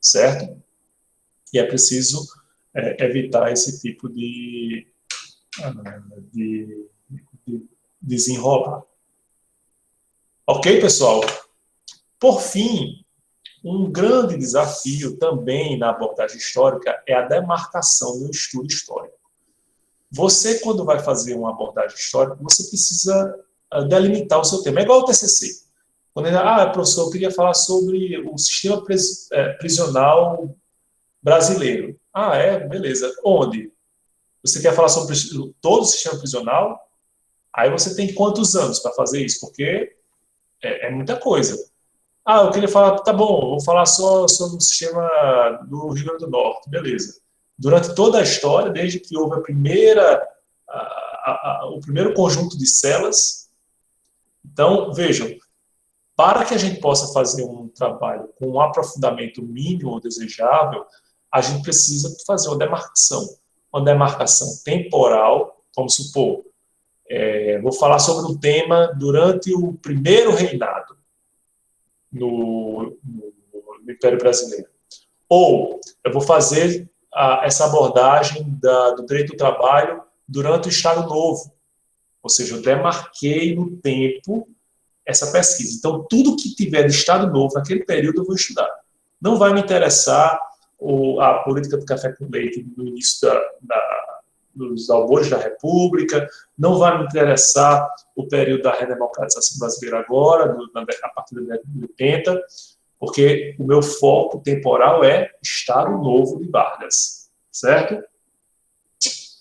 certo? E é preciso evitar esse tipo de desenrolar. Ok, pessoal? Por fim, um grande desafio também na abordagem histórica é a demarcação no estudo histórico. Você, quando vai fazer uma abordagem histórica, você precisa delimitar o seu tema. É igual ao TCC. Quando ele, professor, eu queria falar sobre o sistema prisional brasileiro. Beleza. Onde? Você quer falar sobre todo o sistema prisional? Aí você tem quantos anos para fazer isso? Porque é muita coisa. Eu queria falar, tá bom, vou falar só sobre o sistema do Rio Grande do Norte, beleza. Durante toda a história, desde que houve o primeiro conjunto de celas. Então, vejam, para que a gente possa fazer um trabalho com um aprofundamento mínimo desejável, a gente precisa fazer uma demarcação temporal, vamos supor, vou falar sobre um tema durante o primeiro reinado no Império Brasileiro. Ou eu vou fazer essa abordagem do direito do trabalho durante o Estado Novo. Ou seja, eu demarquei no tempo essa pesquisa. Então, tudo que tiver de Estado Novo naquele período eu vou estudar. Não vai me interessar a política do café com leite no início dos albores da República, não vai me interessar o período da redemocratização brasileira agora, a partir da década de 80, porque o meu foco temporal é Estado Novo de Vargas, certo?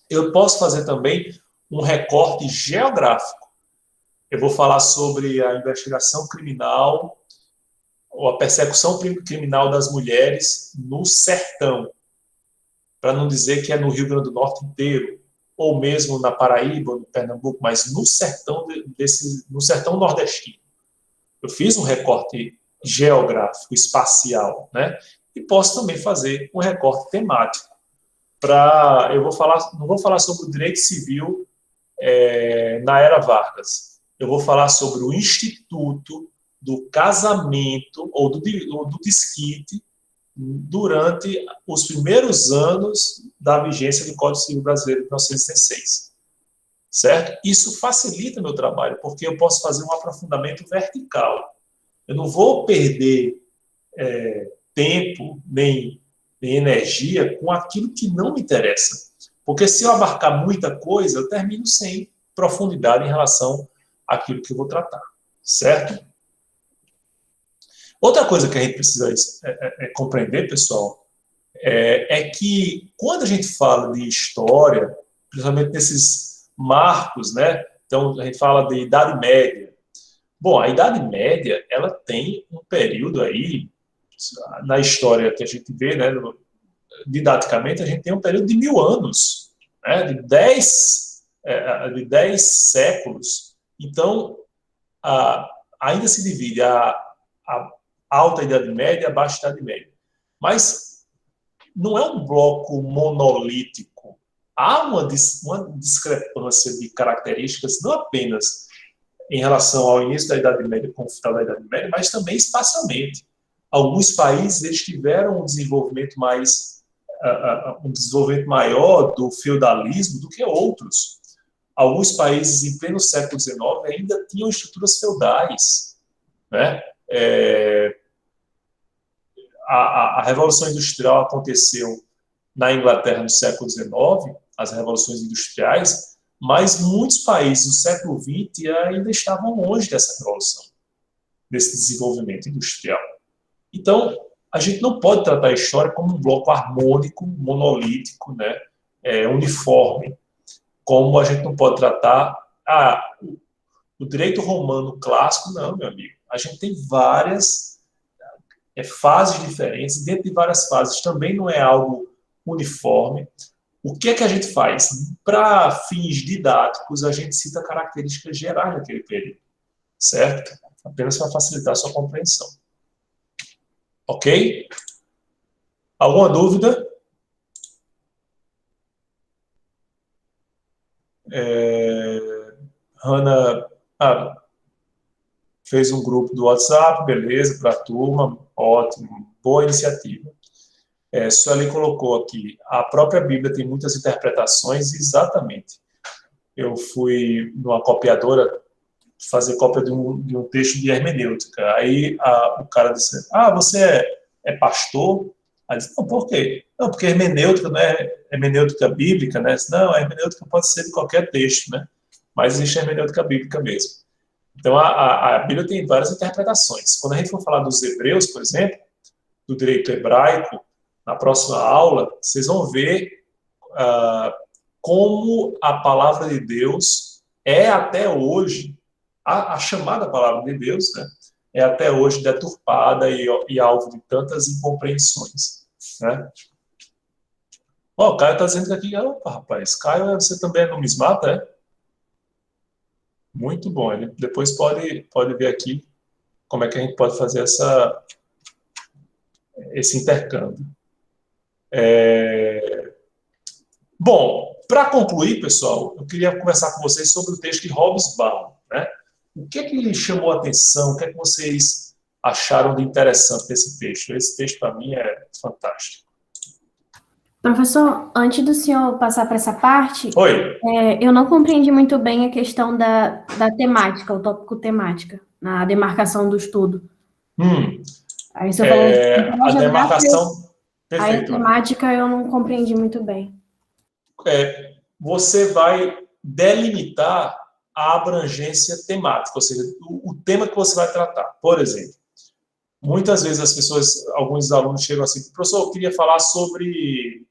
Eu posso fazer também um recorte geográfico. Eu vou falar sobre a investigação criminal ou a persecução criminal das mulheres no sertão, para não dizer que é no Rio Grande do Norte inteiro, ou mesmo na Paraíba, no Pernambuco, mas no sertão no sertão nordestino. Eu fiz um recorte geográfico, espacial, né? E posso também fazer um recorte temático. eu não vou falar sobre o direito civil na era Vargas. Eu vou falar sobre o instituto do casamento ou do desquite durante os primeiros anos da vigência do Código Civil Brasileiro de 1906. Certo? Isso facilita meu trabalho, porque eu posso fazer um aprofundamento vertical. Eu não vou perder tempo nem energia com aquilo que não me interessa. Porque se eu abarcar muita coisa, eu termino sem profundidade em relação àquilo que eu vou tratar. Certo? Outra coisa que a gente precisa compreender, pessoal, é que quando a gente fala de história, principalmente nesses marcos, né? Então, a gente fala de Idade Média. Bom, a Idade Média, ela tem um período aí, na história que a gente vê, né, didaticamente, a gente tem um período de 1000 anos, né, de 10 séculos. Então, ainda se divide a Alta Idade Média e a Baixa Idade Média. Mas não é um bloco monolítico. Há uma discrepância de características, não apenas em relação ao início da Idade Média com o final da Idade Média, mas também espacialmente. Alguns países eles tiveram um desenvolvimento maior do feudalismo do que outros. Alguns países, em pleno século XIX, ainda tinham estruturas feudais, né? A Revolução Industrial aconteceu na Inglaterra no século XIX, as revoluções industriais, mas muitos países do século XX ainda estavam longe dessa revolução, desse desenvolvimento industrial. Então, a gente não pode tratar a história como um bloco harmônico, monolítico, né, uniforme, como a gente não pode tratar o direito romano clássico, não, meu amigo. A gente tem várias fases diferentes, e dentro de várias fases também não é algo uniforme. O que é que a gente faz? Para fins didáticos, a gente cita características gerais daquele período, certo? Apenas para facilitar a sua compreensão. Ok? Alguma dúvida? Hanna fez um grupo do WhatsApp, beleza, para a turma, ótimo, boa iniciativa. Sueli colocou aqui, a própria Bíblia tem muitas interpretações, exatamente. Eu fui numa copiadora fazer cópia de um texto de hermenêutica. Aí o cara disse, você é pastor? Aí disse, não, por quê? Não, porque hermenêutica não é hermenêutica bíblica, né? Não, a hermenêutica pode ser de qualquer texto, né? Mas existe a hermenêutica bíblica mesmo. Então, a Bíblia tem várias interpretações. Quando a gente for falar dos hebreus, por exemplo, do direito hebraico, na próxima aula, vocês vão ver como a palavra de Deus é até hoje, a chamada palavra de Deus, né, é até hoje deturpada e alvo de tantas incompreensões. Né? O Caio está dizendo que aqui, opa, rapaz, Caio, você também é numismata, é? Muito bom, ele depois pode ver aqui como é que a gente pode fazer esse intercâmbio. Bom, para concluir, pessoal, eu queria conversar com vocês sobre o texto de Hobsbawm, né? O que é que lhe chamou a atenção? O que é que vocês acharam de interessante desse texto? Esse texto, para mim, é fantástico. Professor, antes do senhor passar para essa parte, Oi. Eu não compreendi muito bem a questão da temática, o tópico temática, na demarcação do estudo. Aí o senhor falou a demarcação... Aí a temática eu não compreendi muito bem. Você vai delimitar a abrangência temática, ou seja, o tema que você vai tratar. Por exemplo, muitas vezes as pessoas, alguns alunos chegam assim, professor, eu queria falar sobre,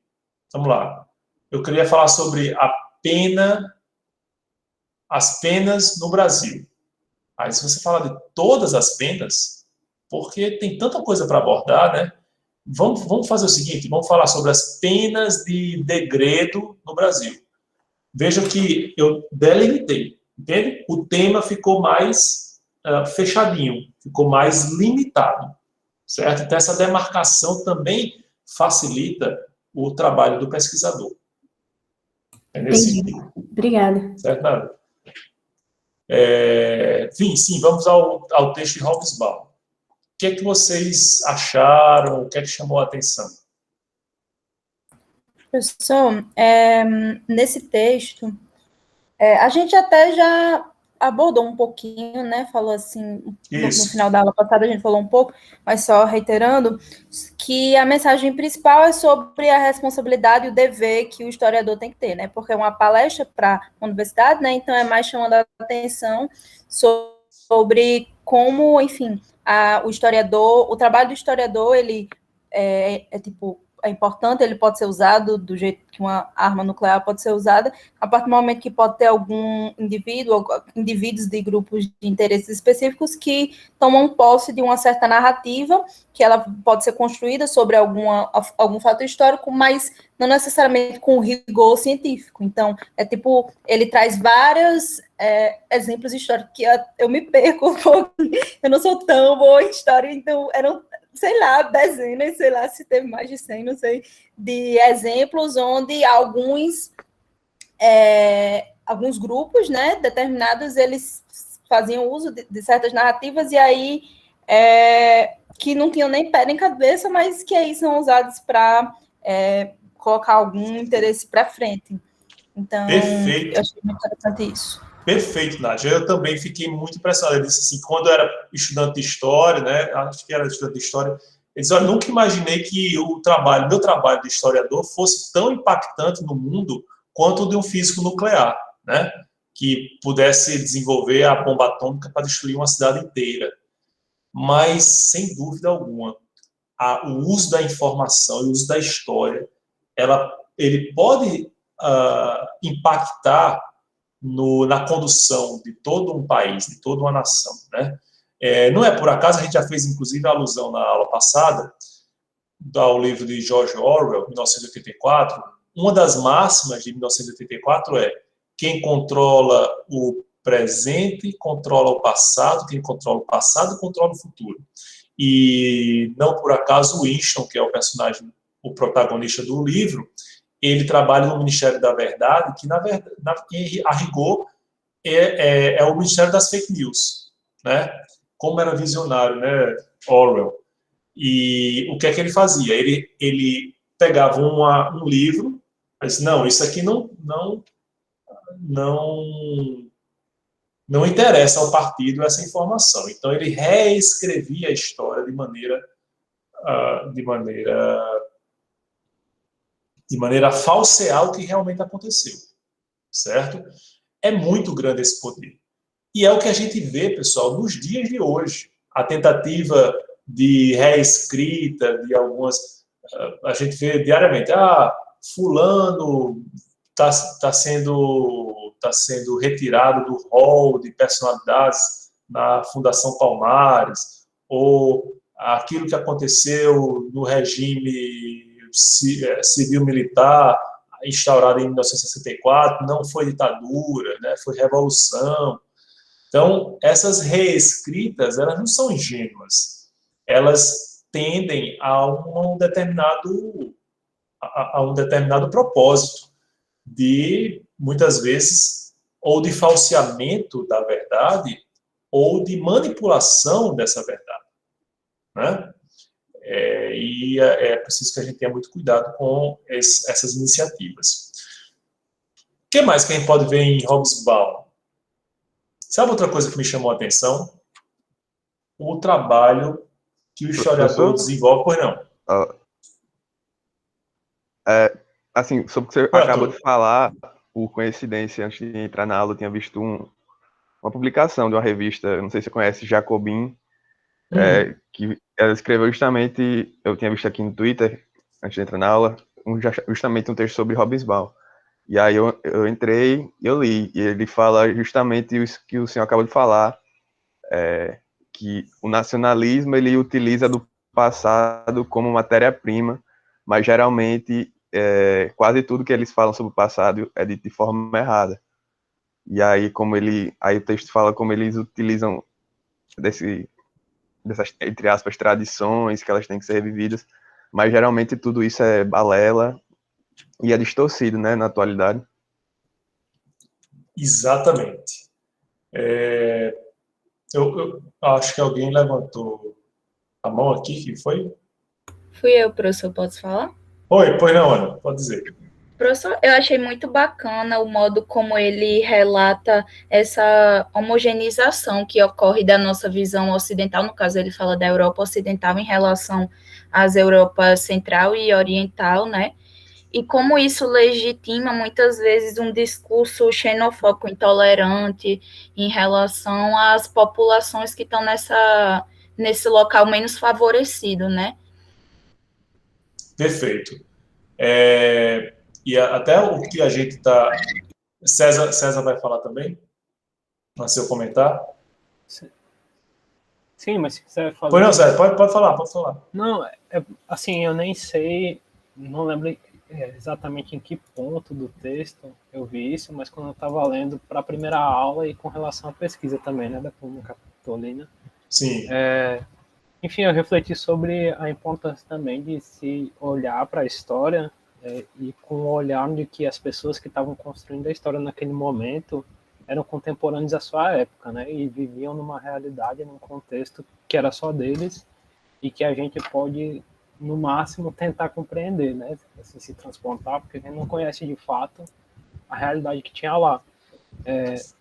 vamos lá, eu queria falar sobre as penas no Brasil. Aí se você fala de todas as penas, porque tem tanta coisa para abordar, né? Vamos fazer o seguinte, vamos falar sobre as penas de degredo no Brasil. Vejam que eu delimitei, entende? O tema ficou mais fechadinho, ficou mais limitado, certo? Então, essa demarcação também facilita o trabalho do pesquisador. É nesse sentido. Obrigada. Certo, nada. Enfim, sim, vamos ao texto de Hobsbawm. O que é que vocês acharam? O que é que chamou a atenção? Professor, nesse texto, a gente até já abordou um pouquinho, né? Falou assim, no final da aula passada a gente falou um pouco, mas só reiterando, que a mensagem principal é sobre a responsabilidade e o dever que o historiador tem que ter, né? Porque é uma palestra para a universidade, né? Então é mais chamando a atenção sobre como, enfim, o trabalho do historiador, ele é importante, ele pode ser usado do jeito que uma arma nuclear pode ser usada, a partir do momento que pode ter algum indivíduos de grupos de interesses específicos que tomam posse de uma certa narrativa, que ela pode ser construída sobre algum fato histórico, mas não necessariamente com rigor científico. Então, ele traz vários exemplos históricos que eu me perco, porque eu não sou tão boa em história, então eram sei lá, dezenas, sei lá se teve mais de 100, não sei, de exemplos onde alguns grupos, né, determinados, eles faziam uso de certas narrativas e aí que não tinham nem pé nem cabeça, mas que aí são usados para colocar algum interesse para frente. Então, Perfeito. Eu achei muito interessante isso. Perfeito, Nádia. Eu também fiquei muito impressionado. Eu disse assim, quando eu era estudante de história, né? Acho que era estudante de história, eu disse, olha, nunca imaginei que meu trabalho de historiador fosse tão impactante no mundo quanto o de um físico nuclear, né? Que pudesse desenvolver a bomba atômica para destruir uma cidade inteira. Mas, sem dúvida alguma, o uso da informação e o uso da história, ele pode impactar na condução de todo um país, de toda uma nação, né? Não é por acaso, a gente já fez, inclusive, a alusão na aula passada ao livro de George Orwell, 1984. Uma das máximas de 1984 é: quem controla o presente controla o passado, quem controla o passado controla o futuro. E não por acaso Winston, que é o protagonista do livro, ele trabalha no Ministério da Verdade, que, na verdade, a rigor, é o Ministério das Fake News, né? Como era visionário, né, Orwell. E o que é que ele fazia? Ele pegava um livro, mas não, isso aqui não interessa ao partido essa informação. Então, ele reescrevia a história de maneira a falsear o que realmente aconteceu, certo? É muito grande esse poder. E é o que a gente vê, pessoal, nos dias de hoje. A tentativa de reescrita de algumas... A gente vê diariamente, fulano está sendo retirado do rol de personalidades na Fundação Palmares, ou aquilo que aconteceu no regime civil-militar instaurado em 1964 não foi ditadura, né, foi revolução. Então, essas reescritas, elas não são ingênuas. Elas tendem a um determinado propósito de, muitas vezes, ou de falseamento da verdade ou de manipulação dessa verdade, né? E é preciso que a gente tenha muito cuidado com essas iniciativas. O que mais que a gente pode ver em Hobsbawm? Sabe outra coisa que me chamou a atenção? O trabalho que o historiador desenvolve. Pois não? Assim, sobre o que você acabou de falar, por coincidência, antes de entrar na aula, eu tinha visto uma publicação de uma revista, não sei se você conhece, Jacobin, que ela escreveu justamente, eu tinha visto aqui no Twitter, antes de entrar na aula, justamente um texto sobre Hobsbawm. E aí eu entrei e eu li, e ele fala justamente isso que o senhor acabou de falar, que o nacionalismo ele utiliza do passado como matéria-prima, mas geralmente quase tudo que eles falam sobre o passado é de forma errada. E aí o texto fala como eles utilizam dessas, entre aspas, tradições, que elas têm que ser revividas, Mas geralmente tudo isso é balela e é distorcido, né, na atualidade. Exatamente. Eu acho que alguém levantou a mão aqui, que foi? Fui eu, professor, posso falar? Oi, pois não, Ana, pode dizer. Professor, eu achei muito bacana o modo como ele relata essa homogeneização que ocorre da nossa visão ocidental, no caso ele fala da Europa Ocidental em relação às Europas Central e Oriental, né? E como isso legitima muitas vezes um discurso xenofóbico intolerante em relação às populações que estão nesse local menos favorecido, né? Perfeito. Até o que a gente está... César vai falar também? Para seu comentar? Sim, mas se quiser falar... Pois não, César, pode falar, pode falar. Não, assim, eu nem sei, não lembro exatamente em que ponto do texto eu vi isso, mas quando eu estava lendo para a primeira aula e com relação à pesquisa também, né, da Coluna Capitolina. Sim. Enfim, eu refleti sobre a importância também de se olhar para a história e com o olhar de que as pessoas que estavam construindo a história naquele momento eram contemporâneos à sua época, né, e viviam numa realidade, num contexto que era só deles e que a gente pode, no máximo, tentar compreender, né, assim, se transportar, porque a gente não conhece de fato a realidade que tinha lá.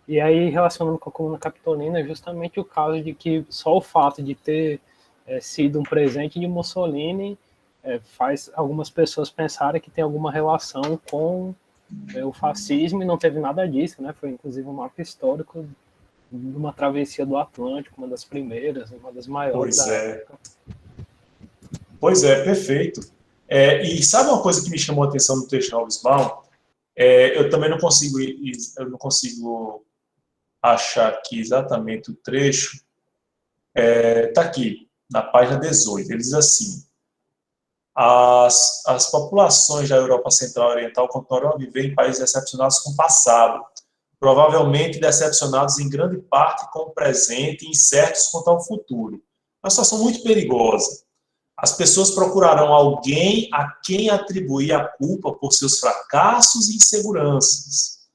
E aí, relacionando com a Coluna Capitolina, é justamente o caso de que só o fato de ter sido um presente de Mussolini faz algumas pessoas pensarem que tem alguma relação com o fascismo, e não teve nada disso, né? Foi inclusive um marco histórico de uma travessia do Atlântico, uma das primeiras, uma das maiores da época. Pois é, perfeito. E sabe uma coisa que me chamou a atenção no texto de Hobsbawm? Eu também não consigo achar aqui exatamente o trecho. Está aqui, na página 18. Ele diz assim: as populações da Europa Central e Oriental continuarão a viver em países decepcionados com o passado, provavelmente decepcionados em grande parte com o presente e incertos quanto ao futuro. Uma situação muito perigosa. As pessoas procurarão alguém a quem atribuir a culpa por seus fracassos e inseguranças.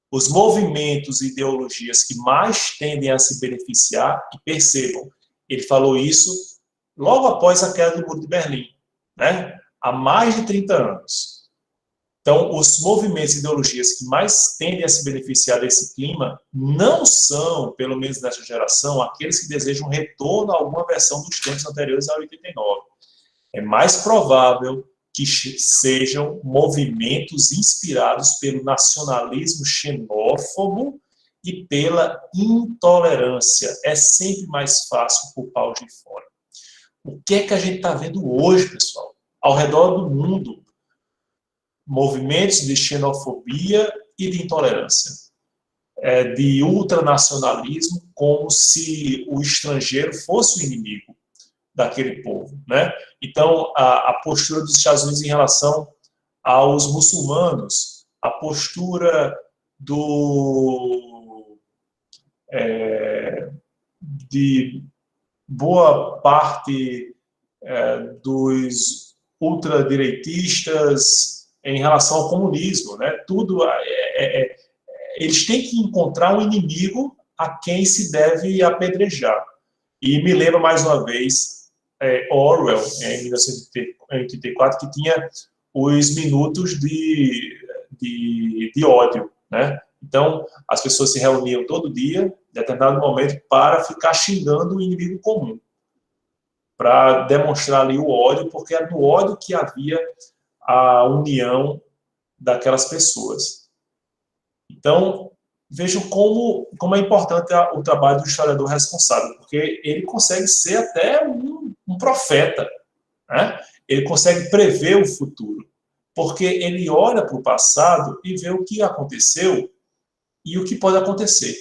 Os movimentos e ideologias que mais tendem a se beneficiar, e percebam, ele falou isso logo após a queda do Muro de Berlim, né? Há mais de 30 anos. Então, os movimentos e ideologias que mais tendem a se beneficiar desse clima não são, pelo menos nessa geração, aqueles que desejam um retorno a alguma versão dos tempos anteriores a 89. É mais provável que sejam movimentos inspirados pelo nacionalismo xenófobo e pela intolerância. É sempre mais fácil culpar os de fora. O que é que a gente está vendo hoje, pessoal? Ao redor do mundo, movimentos de xenofobia e de intolerância, de ultranacionalismo, como se o estrangeiro fosse o inimigo daquele povo, né? Então, a postura dos Estados Unidos em relação aos muçulmanos, a postura de boa parte dos ultradireitistas em relação ao comunismo, né? Tudo eles têm que encontrar um inimigo a quem se deve apedrejar. E me lembra mais uma vez Orwell, em 1984, que tinha os minutos de ódio, né? Então, as pessoas se reuniam todo dia, em determinado momento, para ficar xingando o inimigo comum, para demonstrar ali o ódio, porque era no ódio que havia a união daquelas pessoas. Então, vejam como é importante o trabalho do historiador responsável, porque ele consegue ser até um profeta, né? Ele consegue prever o futuro, porque ele olha para o passado e vê o que aconteceu e o que pode acontecer,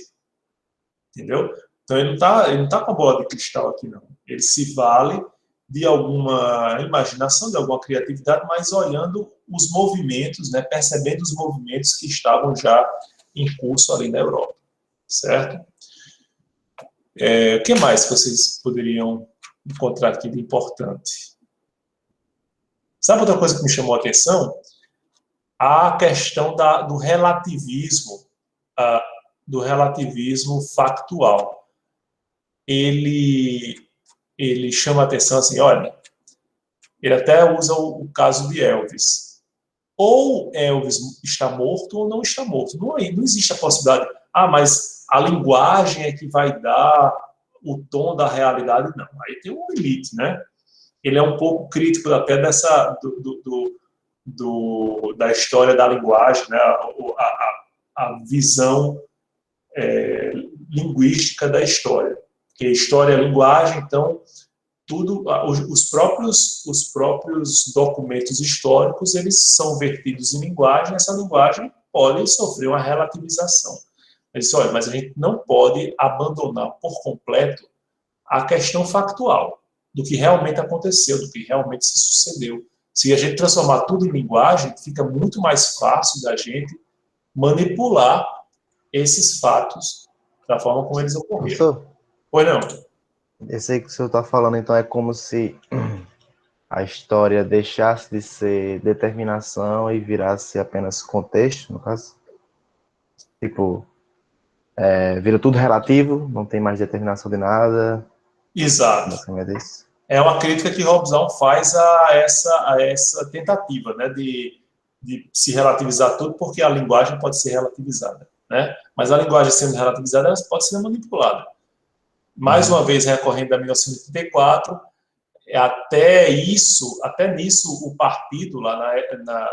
entendeu? Então ele não tá com a bola de cristal aqui, não. Ele se vale de alguma imaginação, de alguma criatividade, mas olhando os movimentos, né? Percebendo os movimentos que estavam já em curso ali na Europa, certo? O que mais que vocês poderiam encontrar aqui de importante? Sabe outra coisa que me chamou a atenção? A questão do relativismo factual. Ele chama a atenção assim, olha, ele até usa o caso de Elvis. Ou Elvis está morto ou não está morto. Não existe a possibilidade, mas a linguagem é que vai dar o tom da realidade. Não, aí tem um limite, né? Ele é um pouco crítico até da história da linguagem, né? A visão linguística da história. Porque história é linguagem, então os próprios documentos históricos, eles são vertidos em linguagem, essa linguagem pode sofrer uma relativização. Ele disse, olha, mas a gente não pode abandonar por completo a questão factual do que realmente aconteceu, do que realmente se sucedeu. Se a gente transformar tudo em linguagem, fica muito mais fácil da gente manipular esses fatos da forma como eles ocorreram. Professor, Pois não? esse aí que o senhor está falando, então, é como se a história deixasse de ser determinação e virasse apenas contexto, no caso? Tipo, vira tudo relativo, não tem mais determinação de nada. Exato. Basicamente isso. É uma crítica que Hobsbawm faz a essa tentativa, né, de se relativizar tudo, porque a linguagem pode ser relativizada, né? Mas a linguagem sendo relativizada, ela pode ser manipulada. Mais uma vez, recorrendo a 1934, até nisso, o partido, lá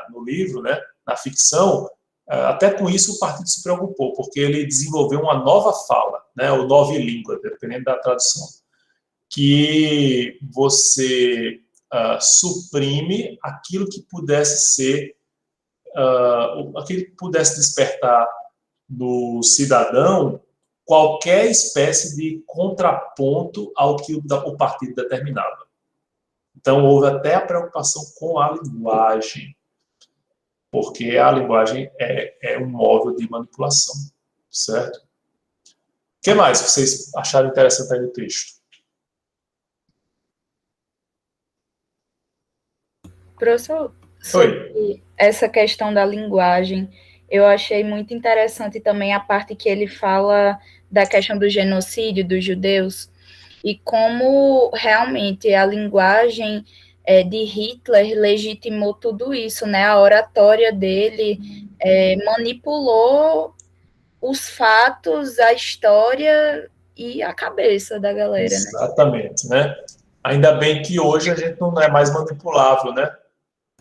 no livro, né, na ficção, até com isso o partido se preocupou, porque ele desenvolveu uma nova fala, né, ou nova língua, dependendo da tradução, que você suprime aquilo que pudesse ser, aquilo que pudesse despertar no cidadão qualquer espécie de contraponto ao que o partido determinava. Então, houve até a preocupação com a linguagem, porque a linguagem é um móvel de manipulação, certo? O que mais vocês acharam interessante aí no texto? Professor, sobre essa questão da linguagem, eu achei muito interessante também a parte que ele fala da questão do genocídio dos judeus e como realmente a linguagem de Hitler legitimou tudo isso, né? A oratória dele manipulou os fatos, a história e a cabeça da galera, né? Exatamente, né? Ainda bem que hoje a gente não é mais manipulável, né?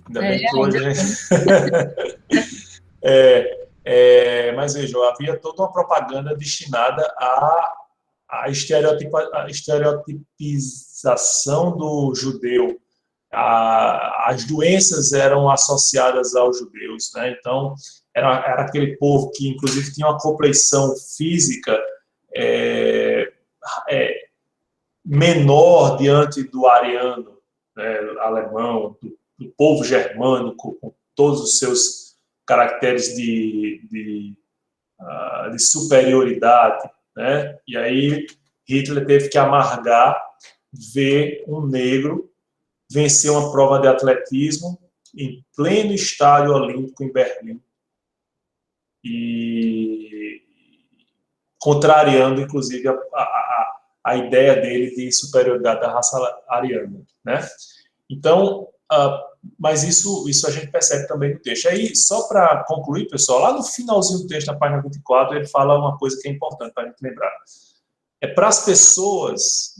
Ainda bem que hoje a gente... mas vejam, havia toda uma propaganda destinada à estereotipização do judeu. As doenças eram associadas aos judeus, né? Então, era aquele povo que, inclusive, tinha uma compleição física menor diante do ariano, né, alemão, do povo germânico, com todos os seus caracteres de superioridade, né? E aí Hitler teve que amargar ver um negro vencer uma prova de atletismo em pleno estádio olímpico em Berlim, e contrariando, inclusive, a ideia dele de superioridade da raça ariana, né? Então, mas isso a gente percebe também no texto. Aí, só para concluir, pessoal, lá no finalzinho do texto, na página 24, ele fala uma coisa que é importante para a gente lembrar. Para as pessoas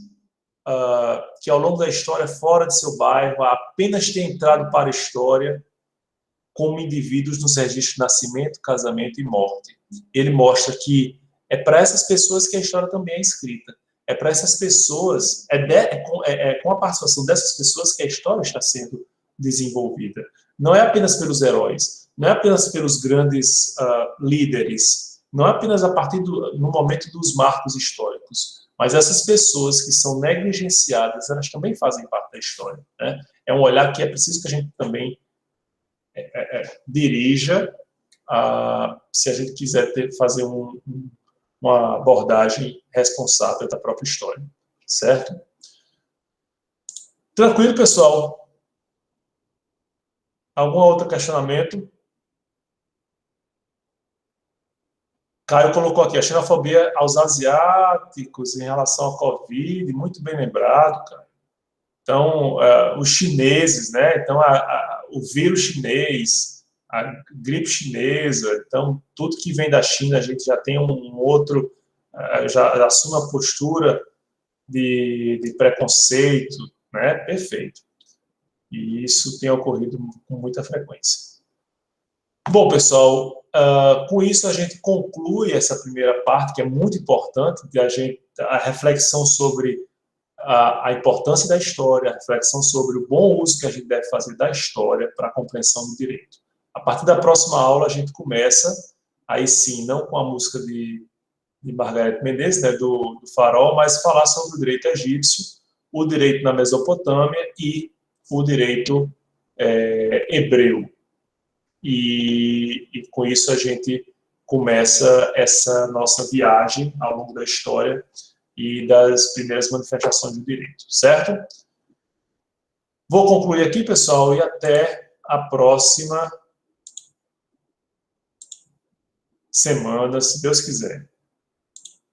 que ao longo da história, fora de seu bairro, apenas têm entrado para a história como indivíduos nos registros de nascimento, casamento e morte. Ele mostra que é para essas pessoas que a história também é escrita. É para essas pessoas, com a participação dessas pessoas que a história está sendo desenvolvida. Não é apenas pelos heróis, não é apenas pelos grandes líderes, não é apenas no momento dos marcos históricos, mas essas pessoas que são negligenciadas, elas também fazem parte da história, né? É um olhar que é preciso que a gente também dirija, se a gente quiser fazer uma abordagem responsável da própria história, certo? Tranquilo, pessoal? Algum outro questionamento? Caio colocou aqui, a xenofobia aos asiáticos em relação ao Covid, muito bem lembrado, cara. Então, os chineses, né? Então, o vírus chinês, a gripe chinesa, então, tudo que vem da China, a gente já tem um outro, já assume uma postura de preconceito, né? Perfeito. E isso tem ocorrido com muita frequência. Bom, pessoal, com isso a gente conclui essa primeira parte, que é muito importante, a reflexão sobre a importância da história, a reflexão sobre o bom uso que a gente deve fazer da história para a compreensão do direito. A partir da próxima aula, a gente começa, aí sim, não com a música de Margareth Menezes, né, do Farol, mas falar sobre o direito egípcio, o direito na Mesopotâmia e o direito hebreu. E com isso a gente começa essa nossa viagem ao longo da história e das primeiras manifestações do direito, certo? Vou concluir aqui, pessoal, e até a próxima semana, se Deus quiser.